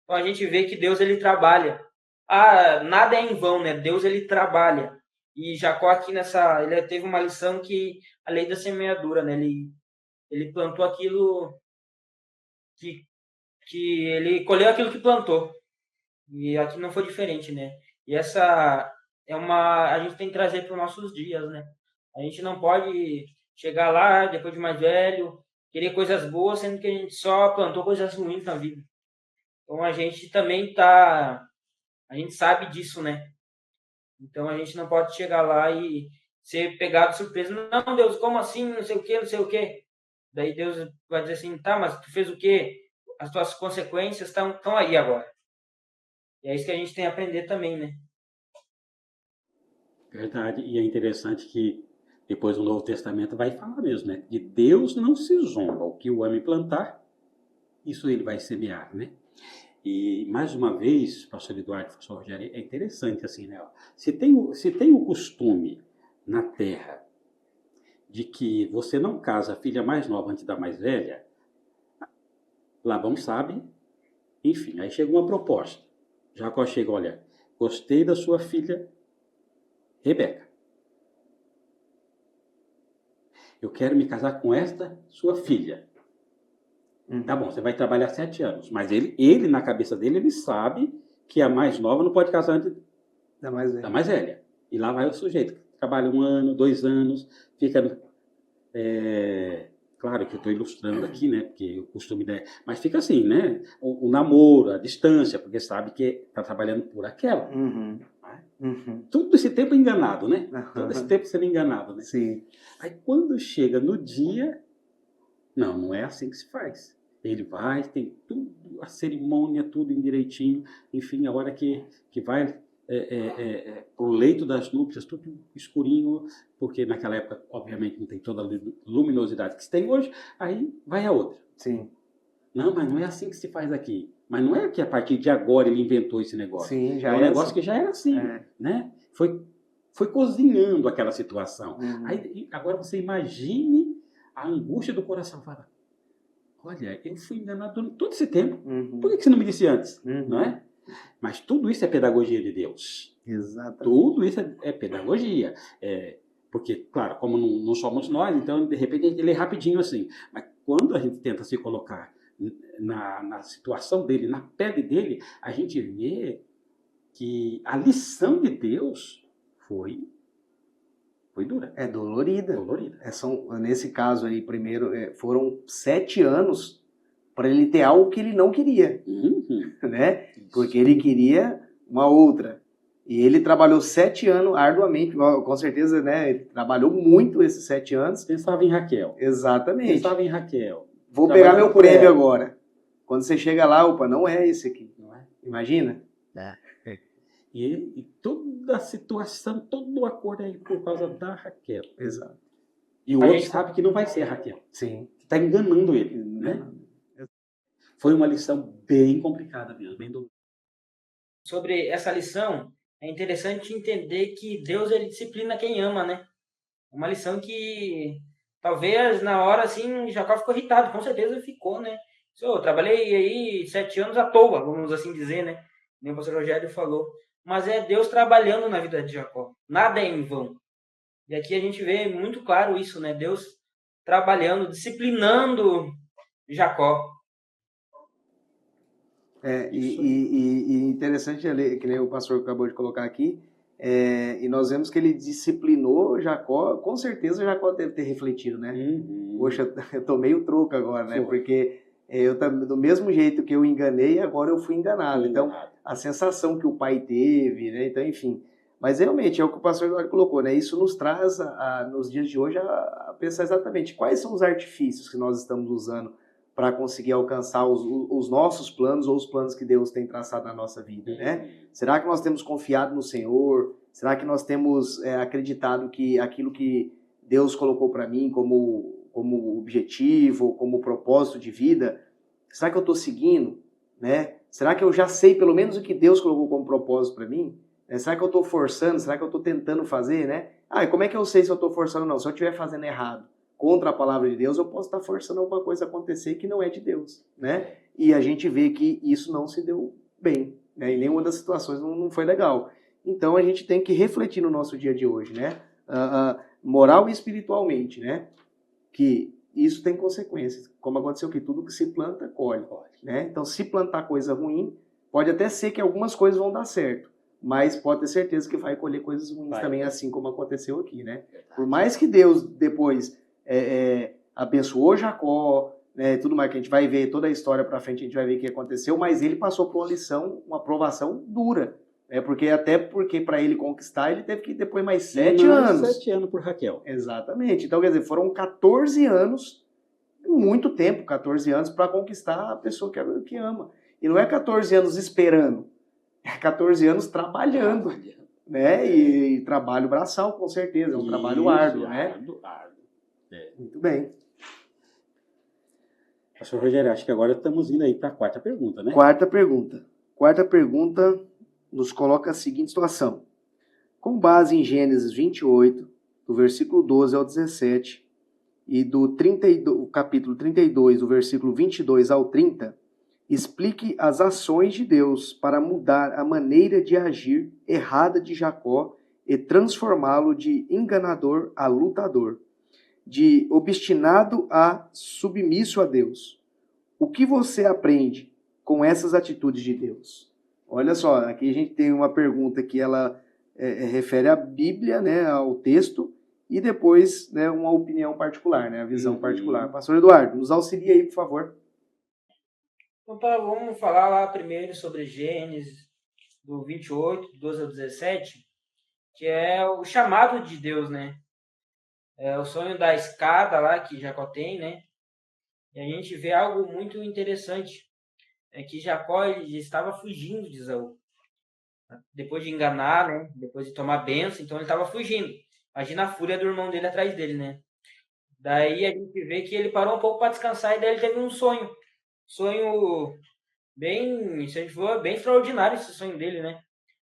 Então a gente vê que Deus ele trabalha. Nada é em vão, né? Deus ele trabalha. E Jacó aqui ele teve uma lição que a lei da semeadura, né? Ele plantou aquilo que ele colheu aquilo que plantou. E aqui não foi diferente, né? E essa a gente tem que trazer para os nossos dias, né? A gente não pode chegar lá depois de mais velho, querer coisas boas, sendo que a gente só plantou coisas ruins na vida. Então a gente também a gente sabe disso, né? Então a gente não pode chegar lá e ser pegado de surpresa. Não, Deus, como assim? Não sei o quê, não sei o quê. Daí Deus vai dizer assim, tá, mas tu fez o quê? As tuas consequências estão aí agora. E é isso que a gente tem a aprender também, né? Verdade. E é interessante que depois o Novo Testamento vai falar mesmo, né? De Deus não se zomba. O que o homem plantar, isso ele vai semear, né? E, mais uma vez, pastor Eduardo, professor Rogério, é interessante assim, né? Se tem o costume na terra de que você não casa a filha mais nova antes da mais velha, Labão sabe, enfim, aí chega uma proposta. Jacó chega, olha, gostei da sua filha Rebeca. Eu quero me casar com esta sua filha. Tá bom, você vai trabalhar 7 anos. Mas ele, na cabeça dele, ele sabe que a mais nova não pode casar antes da mais velha. E lá vai o sujeito. Trabalha 1 ano, 2 anos, fica... claro que eu estou ilustrando aqui, né? Porque o costume... Mas fica assim, né? O namoro, a distância, porque sabe que está trabalhando por aquela. Uhum. Tudo esse tempo enganado, né? Todo esse tempo sendo enganado, né? Sim. Aí quando chega no dia... Não é assim que se faz. Ele vai, tem tudo, a cerimônia, tudo direitinho. Enfim, a hora que vai pro leito das núpcias, tudo escurinho, porque naquela época, obviamente, não tem toda a luminosidade que se tem hoje, aí vai a outra. Sim. Não, mas não é assim que se faz aqui. Mas não é que a partir de agora ele inventou esse negócio. Sim, já é um negócio assim. Que já era assim, né? Foi cozinhando aquela situação. Aí, agora você imagine a angústia do coração. Fala, olha, eu fui enganado todo esse tempo. Por que você não me disse antes? Não é? Mas tudo isso é pedagogia de Deus. Exatamente. Tudo isso é pedagogia. Porque, claro, como não somos nós, então, de repente, ele é rapidinho assim. Mas quando a gente tenta se colocar na situação dele, na pele dele, a gente vê que a lição de Deus foi dura, É dolorida. dolorida. Nesse caso aí, primeiro, foram 7 anos para ele ter algo que ele não queria, né? Porque ele queria uma outra. E ele trabalhou 7 anos arduamente, com certeza, né? Ele trabalhou muito esses 7 anos. Pensava em Raquel. Exatamente. Pensava em Raquel. Vou pegar meu prêmio agora. Quando você chega lá, opa, não é esse aqui. Não é? Imagina? E toda a situação, todo o acordo aí por causa da Raquel. Exato. E o outro sabe que não vai ser a Raquel. Sim. Está enganando ele, né? Foi uma lição bem complicada mesmo, bem dolorosa. Sobre essa lição, é interessante entender que Deus ele disciplina quem ama, né? Uma lição que talvez na hora assim Jacó ficou irritado, com certeza ficou, né? Eu trabalhei aí 7 anos à toa, vamos assim dizer, né? Nem o pastor Rogério falou. Mas é Deus trabalhando na vida de Jacó. Nada é em vão. E aqui a gente vê muito claro isso, né? Deus trabalhando, disciplinando Jacó. E interessante, que nem o pastor acabou de colocar aqui, e nós vemos que ele disciplinou Jacó, com certeza Jacó deve ter refletido, né? Poxa, eu tomei o troco agora, né? Porque do mesmo jeito que eu enganei, agora eu fui enganado. Então, a sensação que o pai teve, né? Então, enfim. Mas realmente é o que o pastor Eduardo colocou, né? Isso nos traz, nos dias de hoje, a pensar exatamente quais são os artifícios que nós estamos usando para conseguir alcançar os nossos planos ou os planos que Deus tem traçado na nossa vida, né? Será que nós temos confiado no Senhor? Será que nós temos acreditado que aquilo que Deus colocou para mim como objetivo, como propósito de vida, será que eu estou seguindo, né? Será que eu já sei pelo menos o que Deus colocou como propósito para mim? Será que eu estou forçando? Será que eu estou tentando fazer, né? E como é que eu sei se eu estou forçando ou não? Se eu estiver fazendo errado contra a palavra de Deus, eu posso estar forçando alguma coisa a acontecer que não é de Deus, né? E a gente vê que isso não se deu bem, né? Em nenhuma das situações não foi legal. Então a gente tem que refletir no nosso dia de hoje, né? Moral e espiritualmente, né? Que isso tem consequências. Como aconteceu que tudo que se planta, colhe, né? Então se plantar coisa ruim, pode até ser que algumas coisas vão dar certo, mas pode ter certeza que vai colher coisas ruins também, assim como aconteceu aqui, né? Por mais que Deus depois abençoou Jacó, né, tudo mais que a gente vai ver, toda a história para frente a gente vai ver o que aconteceu, mas ele passou por uma lição, uma provação dura, porque para ele conquistar ele teve que ir depois mais 7 anos. 7 anos por Raquel. Exatamente. Então, quer dizer, foram 14 anos, muito tempo, 14 anos para conquistar a pessoa que ama. E não é 14 anos esperando, é 14 anos trabalhando, né? E trabalho braçal, com certeza, é um trabalho árduo, né? Muito bem. Pastor Rogério, acho que agora estamos indo aí para a quarta pergunta, né? Quarta pergunta nos coloca a seguinte situação. Com base em Gênesis 28, do versículo 12 ao 17, e do capítulo 32, do versículo 22 ao 30, explique as ações de Deus para mudar a maneira de agir errada de Jacó e transformá-lo de enganador a lutador, de obstinado a submisso a Deus. O que você aprende com essas atitudes de Deus? Olha só, aqui a gente tem uma pergunta que ela refere à Bíblia, né, ao texto, e depois, né, uma opinião particular, né, a visão particular. Pastor Eduardo, nos auxilia aí, por favor. Então, vamos falar lá primeiro sobre Gênesis, do 28, 12 ao 17, que é o chamado de Deus, né? É o sonho da escada lá que Jacó tem, né? E a gente vê algo muito interessante, é que Jacó ele estava fugindo de Esaú. Depois de enganar, né? Depois de tomar bênção, então ele estava fugindo. Imagina a fúria do irmão dele atrás dele, né? Daí a gente vê que ele parou um pouco para descansar e daí ele teve um sonho. Sonho bem, se a gente for, bem extraordinário esse sonho dele, né?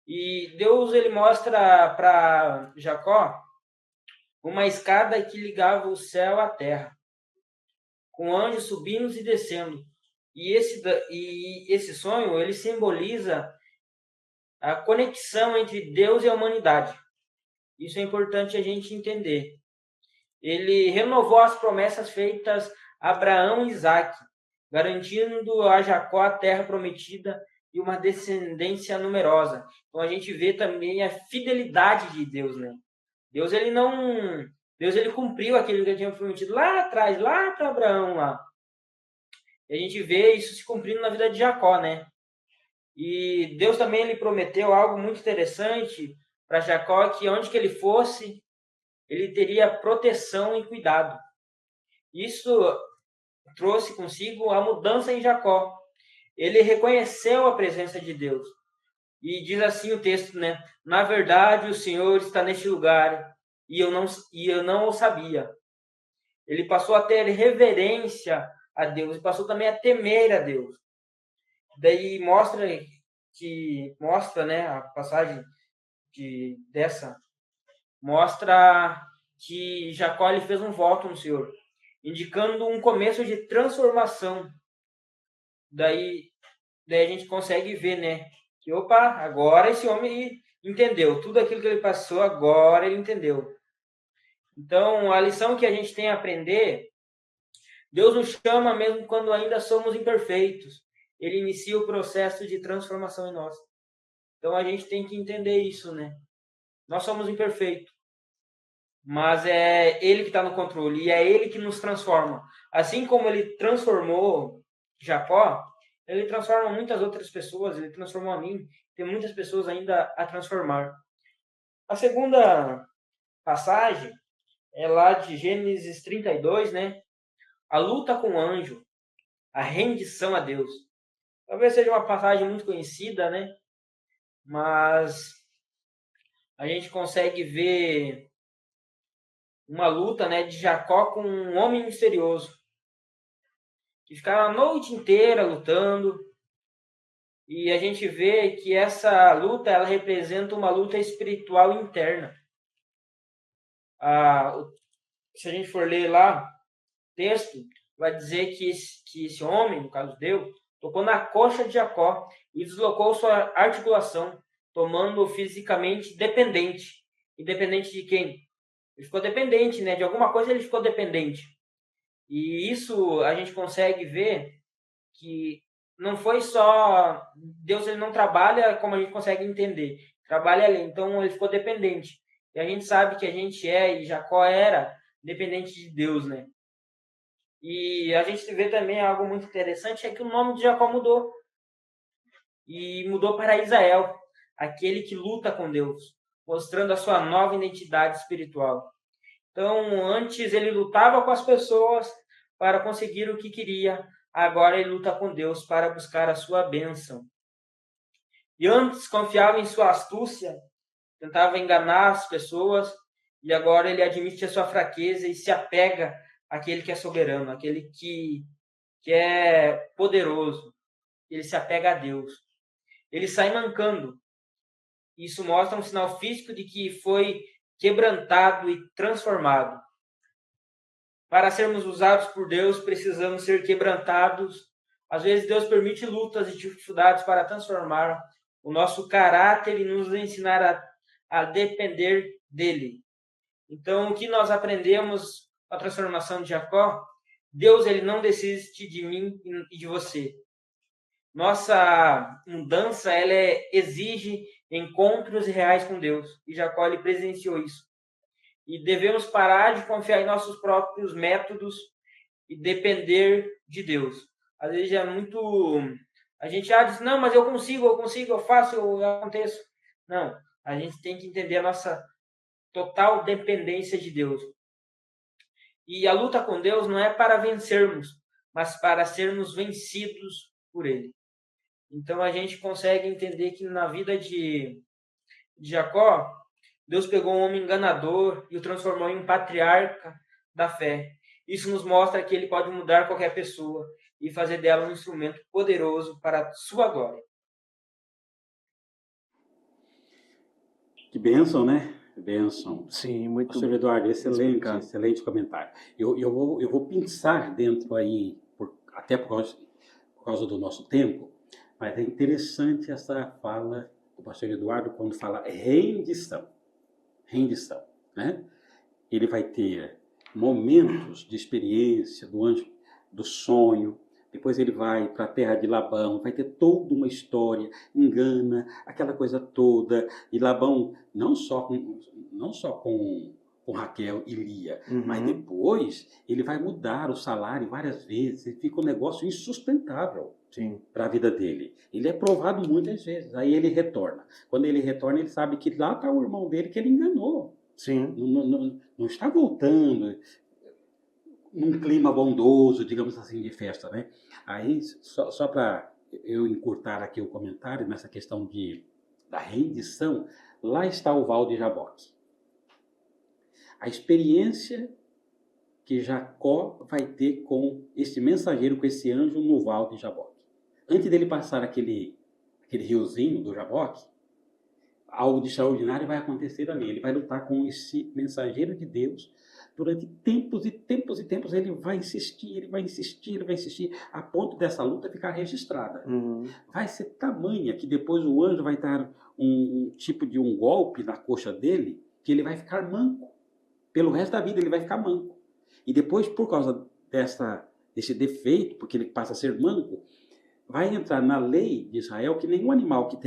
E Deus ele mostra para Jacó uma escada que ligava o céu à terra, com anjos subindo e descendo. E esse sonho ele simboliza a conexão entre Deus e a humanidade. Isso é importante a gente entender. Ele renovou as promessas feitas a Abraão e Isaque, garantindo a Jacó a terra prometida e uma descendência numerosa. Então a gente vê também a fidelidade de Deus, né? Deus ele cumpriu aquilo que ele tinha prometido lá atrás, lá para Abraão lá. E a gente vê isso se cumprindo na vida de Jacó, né? E Deus também ele prometeu algo muito interessante para Jacó, que onde que ele fosse, ele teria proteção e cuidado. Isso trouxe consigo a mudança em Jacó. Ele reconheceu a presença de Deus. E diz assim o texto, né? Na verdade, o Senhor está neste lugar e eu não o sabia. Ele passou a ter reverência a Deus e passou também a temer a Deus. Daí mostra, né, a passagem dessa mostra que Jacó ele fez um voto no Senhor, indicando um começo de transformação. Daí a gente consegue ver, né, que opa, agora esse homem entendeu tudo aquilo que ele passou, agora ele entendeu. Então, a lição que a gente tem a aprender, Deus nos chama mesmo quando ainda somos imperfeitos. Ele inicia o processo de transformação em nós. Então, a gente tem que entender isso, né? Nós somos imperfeitos, mas é Ele que está no controle e é Ele que nos transforma. Assim como Ele transformou Jacó, Ele transforma muitas outras pessoas, Ele transformou a mim. Tem muitas pessoas ainda a transformar. A segunda passagem é lá de Gênesis 32, né? A luta com o anjo, a rendição a Deus. Talvez seja uma passagem muito conhecida, né? Mas a gente consegue ver uma luta, né, de Jacó com um homem misterioso que ficava a noite inteira lutando. E a gente vê que essa luta ela representa uma luta espiritual interna. Se a gente for ler lá o texto, vai dizer que esse homem, no caso Deus, tocou na coxa de Jacó e deslocou sua articulação, tomando-o fisicamente dependente. E dependente de quem? Ele ficou dependente, né? De alguma coisa ele ficou dependente. E isso a gente consegue ver que não foi só... Deus ele não trabalha como a gente consegue entender. Trabalha ali. Então ele ficou dependente. E a gente sabe que a gente e Jacó era dependente de Deus, né? E a gente vê também algo muito interessante, é que o nome de Jacó mudou. E mudou para Israel, aquele que luta com Deus, mostrando a sua nova identidade espiritual. Então, antes ele lutava com as pessoas para conseguir o que queria, agora ele luta com Deus para buscar a sua bênção. E antes confiava em sua astúcia, tentava enganar as pessoas, e agora ele admite a sua fraqueza e se apega àquele que é soberano, àquele que é poderoso. Ele se apega a Deus. Ele sai mancando. Isso mostra um sinal físico de que foi quebrantado e transformado. Para sermos usados por Deus, precisamos ser quebrantados. Às vezes Deus permite lutas e dificuldades para transformar o nosso caráter e nos ensinar a depender dele. Então, o que nós aprendemos com a transformação de Jacó? Deus ele não desiste de mim e de você. Nossa mudança ela exige encontros reais com Deus. E Jacó ele presenciou isso. E devemos parar de confiar em nossos próprios métodos e depender de Deus. Às vezes é muito... A gente diz, não, mas eu consigo, eu faço, eu aconteço. Não, a gente tem que entender a nossa total dependência de Deus. E a luta com Deus não é para vencermos, mas para sermos vencidos por Ele. Então a gente consegue entender que na vida de Jacó, Deus pegou um homem enganador e o transformou em um patriarca da fé. Isso nos mostra que ele pode mudar qualquer pessoa e fazer dela um instrumento poderoso para a sua glória. Que bênção, né? Bênção. Sim, muito. Pastor Eduardo, excelente comentário. Eu vou pensar dentro aí, até por causa do nosso tempo, mas é interessante essa fala do pastor Eduardo quando fala rendição, né? Ele vai ter momentos de experiência do anjo, do sonho, Depois ele vai para a terra de Labão, vai ter toda uma história, engana, aquela coisa toda. E Labão, não só com Raquel e Lia, mas Uhum. depois ele vai mudar o salário várias vezes, e fica um negócio insustentável Sim. para a vida dele. Ele é provado muitas vezes, aí ele retorna. Quando ele retorna, ele sabe que lá está o irmão dele que ele enganou. Sim. Não está voltando num clima bondoso, digamos assim, de festa, né? Aí, só para eu encurtar aqui o comentário nessa questão da rendição, lá está o Val de Jaboque. A experiência que Jacó vai ter com esse mensageiro, com esse anjo no Val de Jaboque. Antes dele passar aquele riozinho do Jaboque, algo de extraordinário vai acontecer ali. Ele vai lutar com esse mensageiro de Deus durante tempos e tempos e tempos. Ele vai insistir, ele vai insistir, ele vai insistir, a ponto dessa luta ficar registrada. Uhum. Vai ser tamanha que depois o anjo vai dar um tipo de um golpe na coxa dele, que ele vai ficar manco. Pelo resto da vida ele vai ficar manco. E depois, por causa desse defeito, porque ele passa a ser manco, vai entrar na lei de Israel que nenhum animal que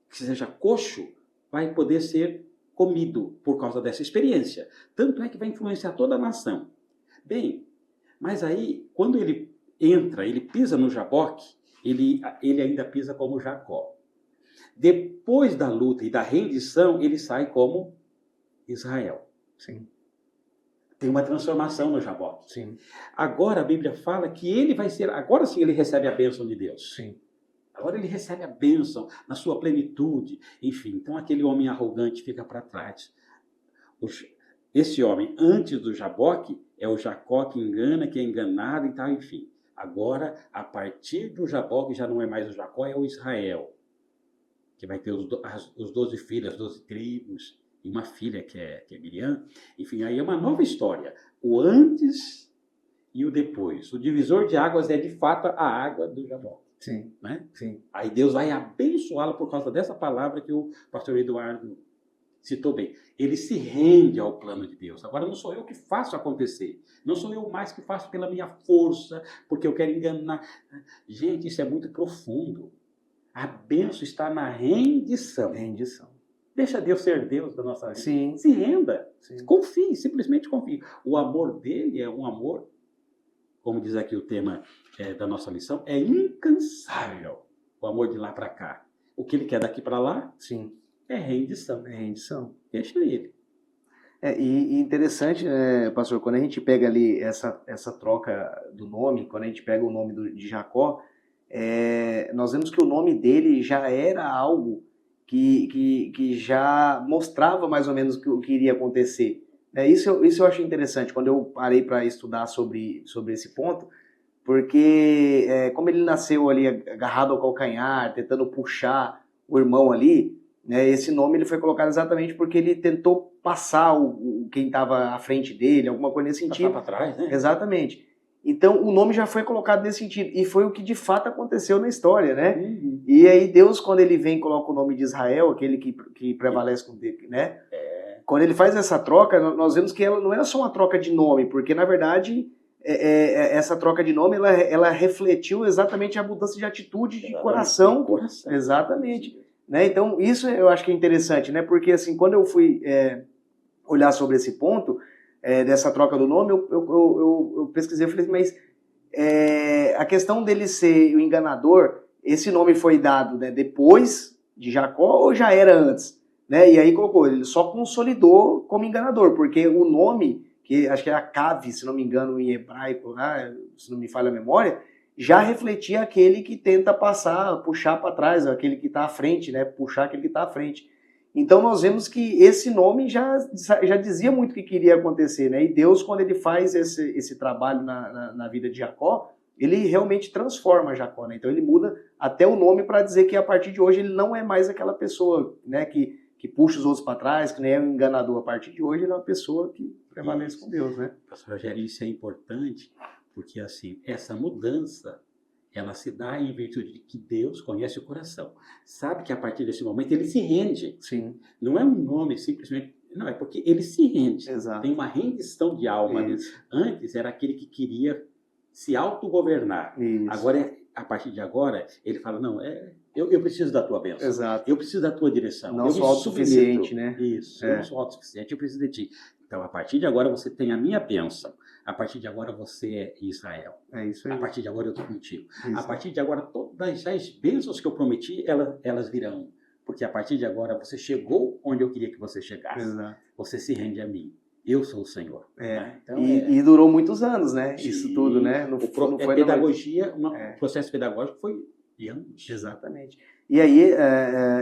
seja coxo vai poder ser comido por causa dessa experiência. Tanto é que vai influenciar toda a nação. Bem, mas aí, quando ele entra, ele pisa no Jaboque, ele ainda pisa como Jacó. Depois da luta e da rendição, ele sai como Israel. Sim. Tem uma transformação no Jaboque. Sim. Agora a Bíblia fala que ele vai ser, agora sim ele recebe a bênção de Deus. Sim. Agora ele recebe a bênção na sua plenitude. Enfim, então aquele homem arrogante fica para trás. Esse homem, antes do Jaboque, é o Jacó que engana, que é enganado e tal, enfim. Agora, a partir do Jaboque, já não é mais o Jacó, é o Israel, que vai ter os 12 filhos, as 12 tribos, e uma filha que é Miriam. Enfim, aí é uma nova história. O antes e o depois. O divisor de águas é, de fato, a água do Jaboque. Sim. Né? Sim. Aí Deus vai abençoá-lo por causa dessa palavra que o pastor Eduardo citou bem. Ele se rende ao plano de Deus. Agora não sou eu que faço acontecer. Não sou eu mais que faço pela minha força, porque eu quero enganar. Gente, isso é muito profundo. A bênção está na rendição. Rendição. Deixa Deus ser Deus da nossa vida. Sim. Se renda. Sim. Confie, simplesmente confie. O amor dele é um amor, como diz aqui o tema da nossa lição, é incansável. O amor de lá para cá. O que ele quer daqui para lá? Sim. É rendição. É rendição. Deixa ele. E interessante, pastor, quando a gente pega ali essa troca do nome, quando a gente pega o nome de Jacó, nós vemos que o nome dele já era algo que já mostrava mais ou menos o que iria acontecer. Isso eu achei interessante quando eu parei para estudar sobre esse ponto, porque como ele nasceu ali agarrado ao calcanhar, tentando puxar o irmão ali, esse nome ele foi colocado exatamente porque ele tentou passar quem estava à frente dele, alguma coisa nesse sentido. Passar para trás, né? Exatamente. Então o nome já foi colocado nesse sentido, e foi o que de fato aconteceu na história, né? Uhum. E aí Deus, quando ele vem e coloca o nome de Israel, aquele que prevalece com Deus, né? Quando ele faz essa troca, nós vemos que ela não era só uma troca de nome, porque na verdade essa troca de nome ela refletiu exatamente a mudança de atitude, de coração. Exatamente. Né? Então isso eu acho que é interessante, né? Porque assim, quando eu fui olhar sobre esse ponto dessa troca do nome, eu pesquisei, eu falei, mas a questão dele ser o enganador, esse nome foi dado, né, depois de Jacó ou já era antes? Né? E aí colocou, ele só consolidou como enganador, porque o nome, que acho que era Cave, se não me engano, em hebraico, se não me falha a memória, já refletia aquele que tenta puxar para trás, aquele que está à frente, né? Puxar aquele que está à frente. Então nós vemos que esse nome já dizia muito o que queria acontecer, né? E Deus, quando ele faz esse trabalho na vida de Jacó, ele realmente transforma Jacó, né? Então ele muda até o nome para dizer que a partir de hoje ele não é mais aquela pessoa, né, que puxa os outros para trás, que nem é um enganador. A partir de hoje ele é uma pessoa que prevalece com Deus, né? Pastor Rogério, isso é importante, porque assim, essa mudança, ela se dá em virtude de que Deus conhece o coração. Sabe que a partir desse momento ele se rende. Sim. Não é um nome simplesmente... Não, é porque ele se rende. Exato. Tem uma rendição de alma. Antes era aquele que queria se autogovernar. Isso. Agora, a partir de agora, ele fala, não, eu preciso da tua bênção. Exato. Eu preciso da tua direção. Não eu sou me autossuficiente, submeto. né? Isso, eu não sou autossuficiente, eu preciso de ti. Então, a partir de agora, você tem a minha bênção. A partir de agora, você é Israel. É isso aí. A partir de agora, eu estou contigo. Isso. A partir de agora, todas as bênçãos que eu prometi, elas virão. Porque a partir de agora, você chegou onde eu queria que você chegasse. Exato. Você se rende a mim. Eu sou o Senhor. É. Né? Então, E durou muitos anos, né? Isso tudo, né? Não foi pedagogia, o processo pedagógico foi de anos. Exatamente. E aí,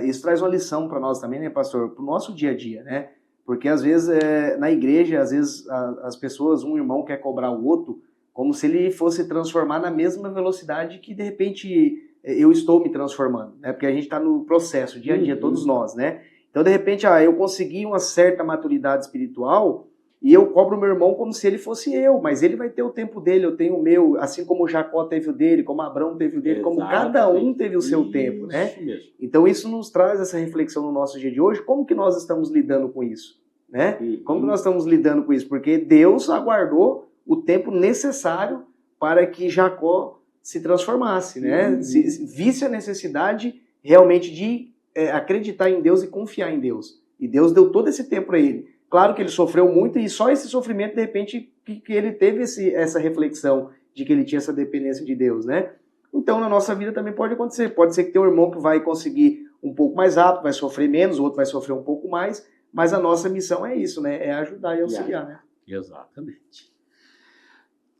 isso traz uma lição para nós também, né, pastor? Para o nosso dia a dia, né? Porque às vezes, na igreja, às vezes as pessoas, um irmão quer cobrar o outro como se ele fosse transformar na mesma velocidade que, de repente, eu estou me transformando, né? Porque a gente está no processo, dia a dia, todos nós, né? Então, de repente, eu consegui uma certa maturidade espiritual e eu cobro o meu irmão como se ele fosse eu, mas ele vai ter o tempo dele, eu tenho o meu, assim como Jacó teve o dele, como Abraão teve o dele, como cada um teve o seu tempo, né? Mesmo. Então isso nos traz essa reflexão no nosso dia de hoje, como que nós estamos lidando com isso, né? Como que nós estamos lidando com isso? Porque Deus aguardou o tempo necessário para que Jacó se transformasse, né? Visse a necessidade realmente de acreditar em Deus e confiar em Deus. E Deus deu todo esse tempo para ele. Claro que ele sofreu muito e só esse sofrimento, de repente, que ele teve essa reflexão de que ele tinha essa dependência de Deus, né? Então, na nossa vida também pode acontecer. Pode ser que tenha um irmão que vai conseguir um pouco mais rápido, vai sofrer menos, o outro vai sofrer um pouco mais, mas a nossa missão é isso, né? É ajudar e auxiliar, né? Exatamente.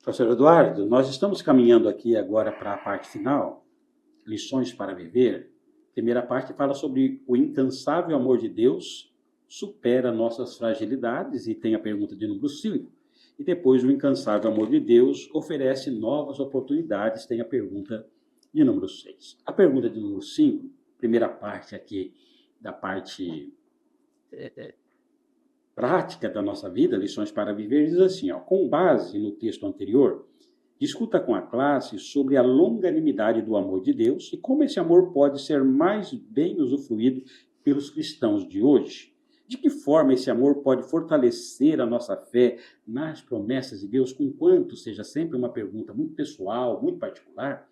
Professor Eduardo, nós estamos caminhando aqui agora para a parte final, lições para viver. A primeira parte fala sobre o incansável amor de Deus supera nossas fragilidades, e tem a pergunta de número 5. E depois, o incansável amor de Deus oferece novas oportunidades, tem a pergunta de número 6. A pergunta de número 5, primeira parte aqui da parte prática da nossa vida, lições para viver, diz assim, com base no texto anterior, discuta com a classe sobre a longanimidade do amor de Deus e como esse amor pode ser mais bem usufruído pelos cristãos de hoje. De que forma esse amor pode fortalecer a nossa fé nas promessas de Deus, conquanto seja sempre uma pergunta muito pessoal, muito particular?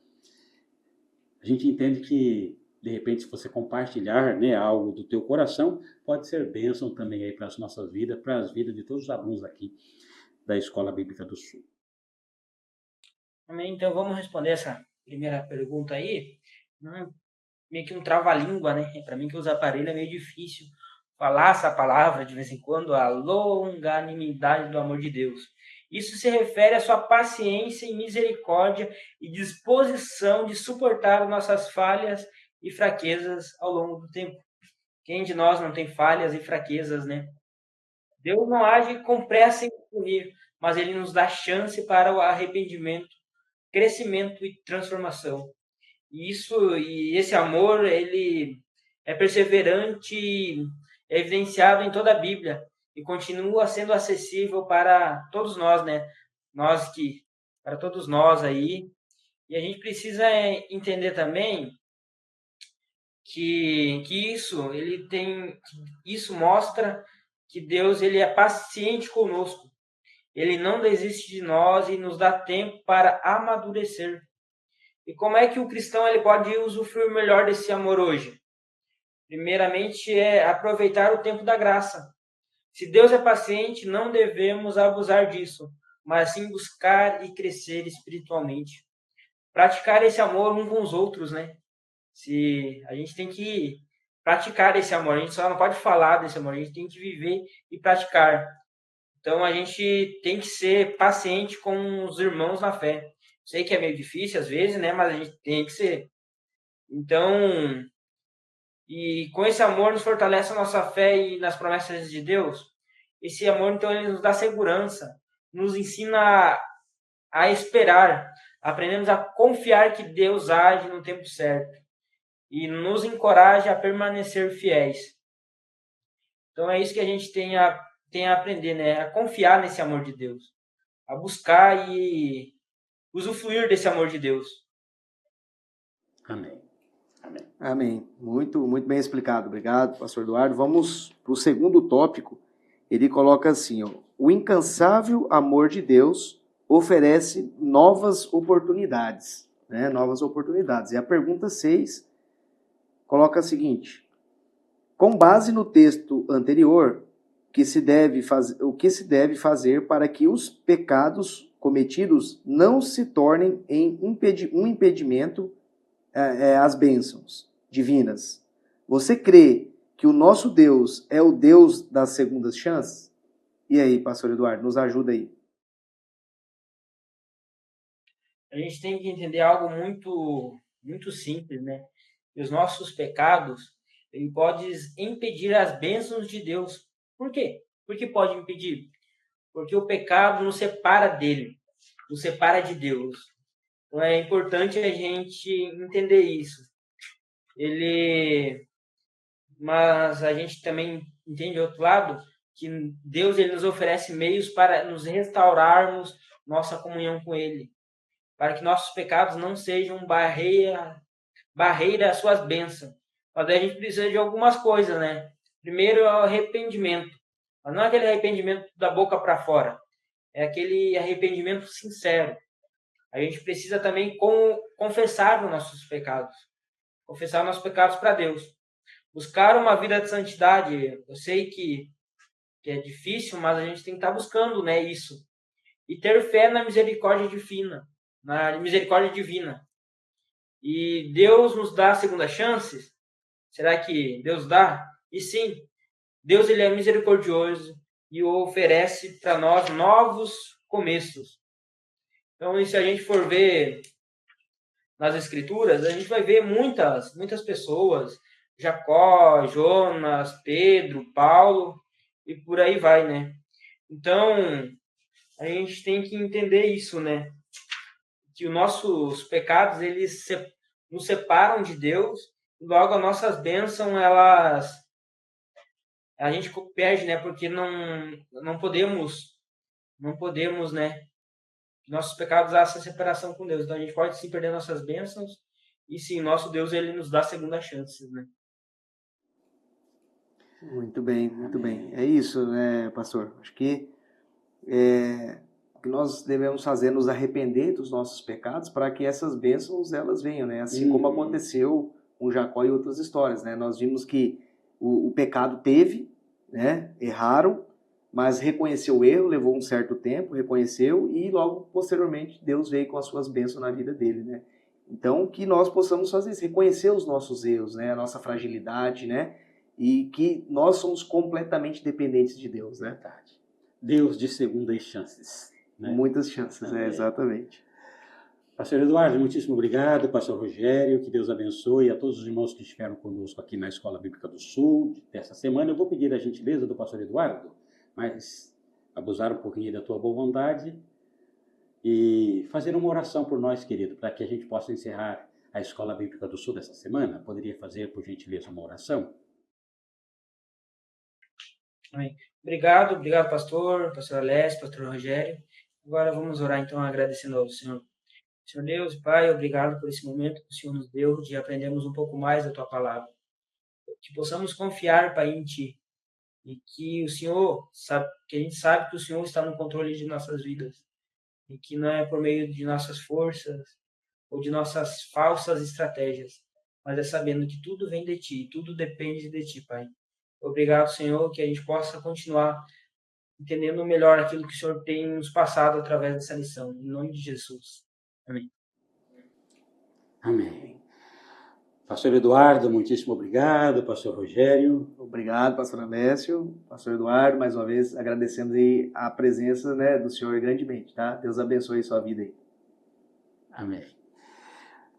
A gente entende que, de repente, se você compartilhar, né, algo do teu coração, pode ser bênção também aí para as nossas vidas, para as vidas de todos os alunos aqui da Escola Bíblica do Sul. Então, vamos responder essa primeira pergunta aí. Meio que um trava-língua, né? Para mim, que usa aparelho, é meio difícil falar essa palavra de vez em quando, a longanimidade do amor de Deus. Isso se refere à sua paciência e misericórdia e disposição de suportar nossas falhas e fraquezas ao longo do tempo. Quem de nós não tem falhas e fraquezas, né? Deus não age com pressa em punir, mas ele nos dá chance para o arrependimento, crescimento e transformação. E esse amor, ele é perseverante, é evidenciado em toda a Bíblia e continua sendo acessível para todos nós, né? Para todos nós aí. E a gente precisa entender também que isso mostra que Deus, ele é paciente conosco. Ele não desiste de nós e nos dá tempo para amadurecer. E como é que o cristão ele pode usufruir melhor desse amor hoje? Primeiramente, é aproveitar o tempo da graça. Se Deus é paciente, não devemos abusar disso, mas sim buscar e crescer espiritualmente. Praticar esse amor uns com os outros, né? A gente tem que praticar esse amor, a gente só não pode falar desse amor, a gente tem que viver e praticar. Então, a gente tem que ser paciente com os irmãos na fé. Sei que é meio difícil às vezes, né? Mas a gente tem que ser. Então, e com esse amor nos fortalece a nossa fé e nas promessas de Deus. Esse amor, então, ele nos dá segurança, nos ensina a esperar, aprendemos a confiar que Deus age no tempo certo e nos encoraja a permanecer fiéis. Então, é isso que a gente tem a aprender, né? A confiar nesse amor de Deus, a buscar e usufruir desse amor de Deus. Amém. Amém. Amém. Muito, muito bem explicado. Obrigado, pastor Eduardo. Vamos para o segundo tópico. Ele coloca assim, o incansável amor de Deus oferece novas oportunidades, né? Novas oportunidades. E a pergunta 6 coloca a seguinte: com base no texto anterior, o que se deve fazer para que os pecados cometidos não se tornem um impedimento às bênçãos divinas? Você crê que o nosso Deus é o Deus das segundas chances? E aí, pastor Eduardo, nos ajuda aí. A gente tem que entender algo muito simples, né? E os nossos pecados, ele pode impedir as bênçãos de Deus. Por quê? Por que pode impedir? Porque o pecado nos separa dele, nos separa de Deus. Então é importante a gente entender isso. Mas a gente também entende do outro lado que Deus ele nos oferece meios para nos restaurarmos nossa comunhão com Ele, para que nossos pecados não sejam barreira às suas bênçãos. Mas daí a gente precisa de algumas coisas, né? Primeiro é o arrependimento, mas não é aquele arrependimento da boca para fora, é aquele arrependimento sincero. A gente precisa também confessar os nossos pecados para Deus. Buscar uma vida de santidade, eu sei que é difícil, mas a gente tem que estar buscando, né, isso. E ter fé na misericórdia divina. E Deus nos dá segunda chances? Será que Deus dá? E sim, Deus ele é misericordioso e oferece para nós novos começos. Então, e se a gente for ver nas Escrituras, a gente vai ver muitas pessoas, Jacó, Jonas, Pedro, Paulo, e por aí vai, né? Então, a gente tem que entender isso, né? Que os nossos pecados, eles nos separam de Deus, e logo as nossas bênçãos, a gente perde, né? Porque não podemos, né? Nossos pecados há essa separação com Deus. Então, a gente pode sim perder nossas bênçãos, e sim, nosso Deus, ele nos dá segunda chance, né? Muito bem, muito bem. É isso, né, pastor? Acho que o que nós devemos fazer é nos arrepender dos nossos pecados para que essas bênçãos elas venham, né? Assim como aconteceu com Jacó e outras histórias, né? Nós vimos que o pecado teve, né? Erraram, mas reconheceu o erro, levou um certo tempo, reconheceu e logo posteriormente Deus veio com as suas bênçãos na vida dele, né? Então que nós possamos fazer isso, reconhecer os nossos erros, né? A nossa fragilidade, né? E que nós somos completamente dependentes de Deus, né? Deus de segundas chances. Né? Muitas chances, exatamente. Pastor Eduardo, muitíssimo obrigado. Pastor Rogério, que Deus abençoe a todos os irmãos que estiveram conosco aqui na Escola Bíblica do Sul dessa semana. Eu vou pedir a gentileza do pastor Eduardo, mas abusar um pouquinho da tua boa vontade e fazer uma oração por nós, querido, para que a gente possa encerrar a Escola Bíblica do Sul dessa semana. Poderia fazer, por gentileza, uma oração? Amém. Obrigado, pastor Alessio, pastor Rogério. Agora vamos orar, então, agradecendo ao Senhor. Senhor Deus, Pai, obrigado por esse momento que o Senhor nos deu de aprendermos um pouco mais da Tua Palavra. Que possamos confiar, Pai, em Ti. E que o Senhor, que a gente sabe que o Senhor está no controle de nossas vidas. E que não é por meio de nossas forças ou de nossas falsas estratégias, mas é sabendo que tudo vem de Ti, tudo depende de Ti, Pai. Obrigado, Senhor, que a gente possa continuar entendendo melhor aquilo que o Senhor tem nos passado através dessa lição. Em nome de Jesus. Amém. Amém. Pastor Eduardo, muitíssimo obrigado. Pastor Rogério. Obrigado, pastor Alessio. Pastor Eduardo, mais uma vez, agradecendo aí a presença, né, do Senhor grandemente, tá? Deus abençoe a sua vida aí. Amém.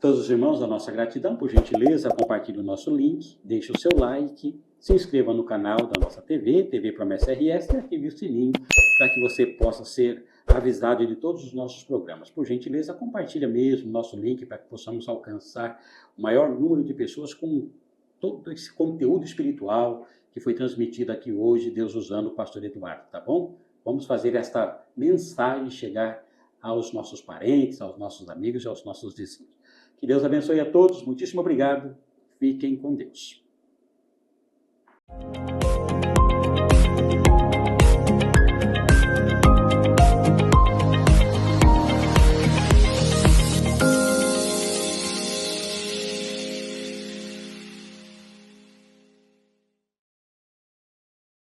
Todos os irmãos, a nossa gratidão, por gentileza, compartilhe o nosso link, deixe o seu like, se inscreva no canal da nossa TV Promessa RS e ative o sininho para que você possa ser avisado de todos os nossos programas. Por gentileza, compartilhe mesmo o nosso link para que possamos alcançar o maior número de pessoas com todo esse conteúdo espiritual que foi transmitido aqui hoje, Deus usando o pastor Eduardo, tá bom? Vamos fazer esta mensagem chegar aos nossos parentes, aos nossos amigos e aos nossos vizinhos. Que Deus abençoe a todos. Muitíssimo obrigado. Fiquem com Deus.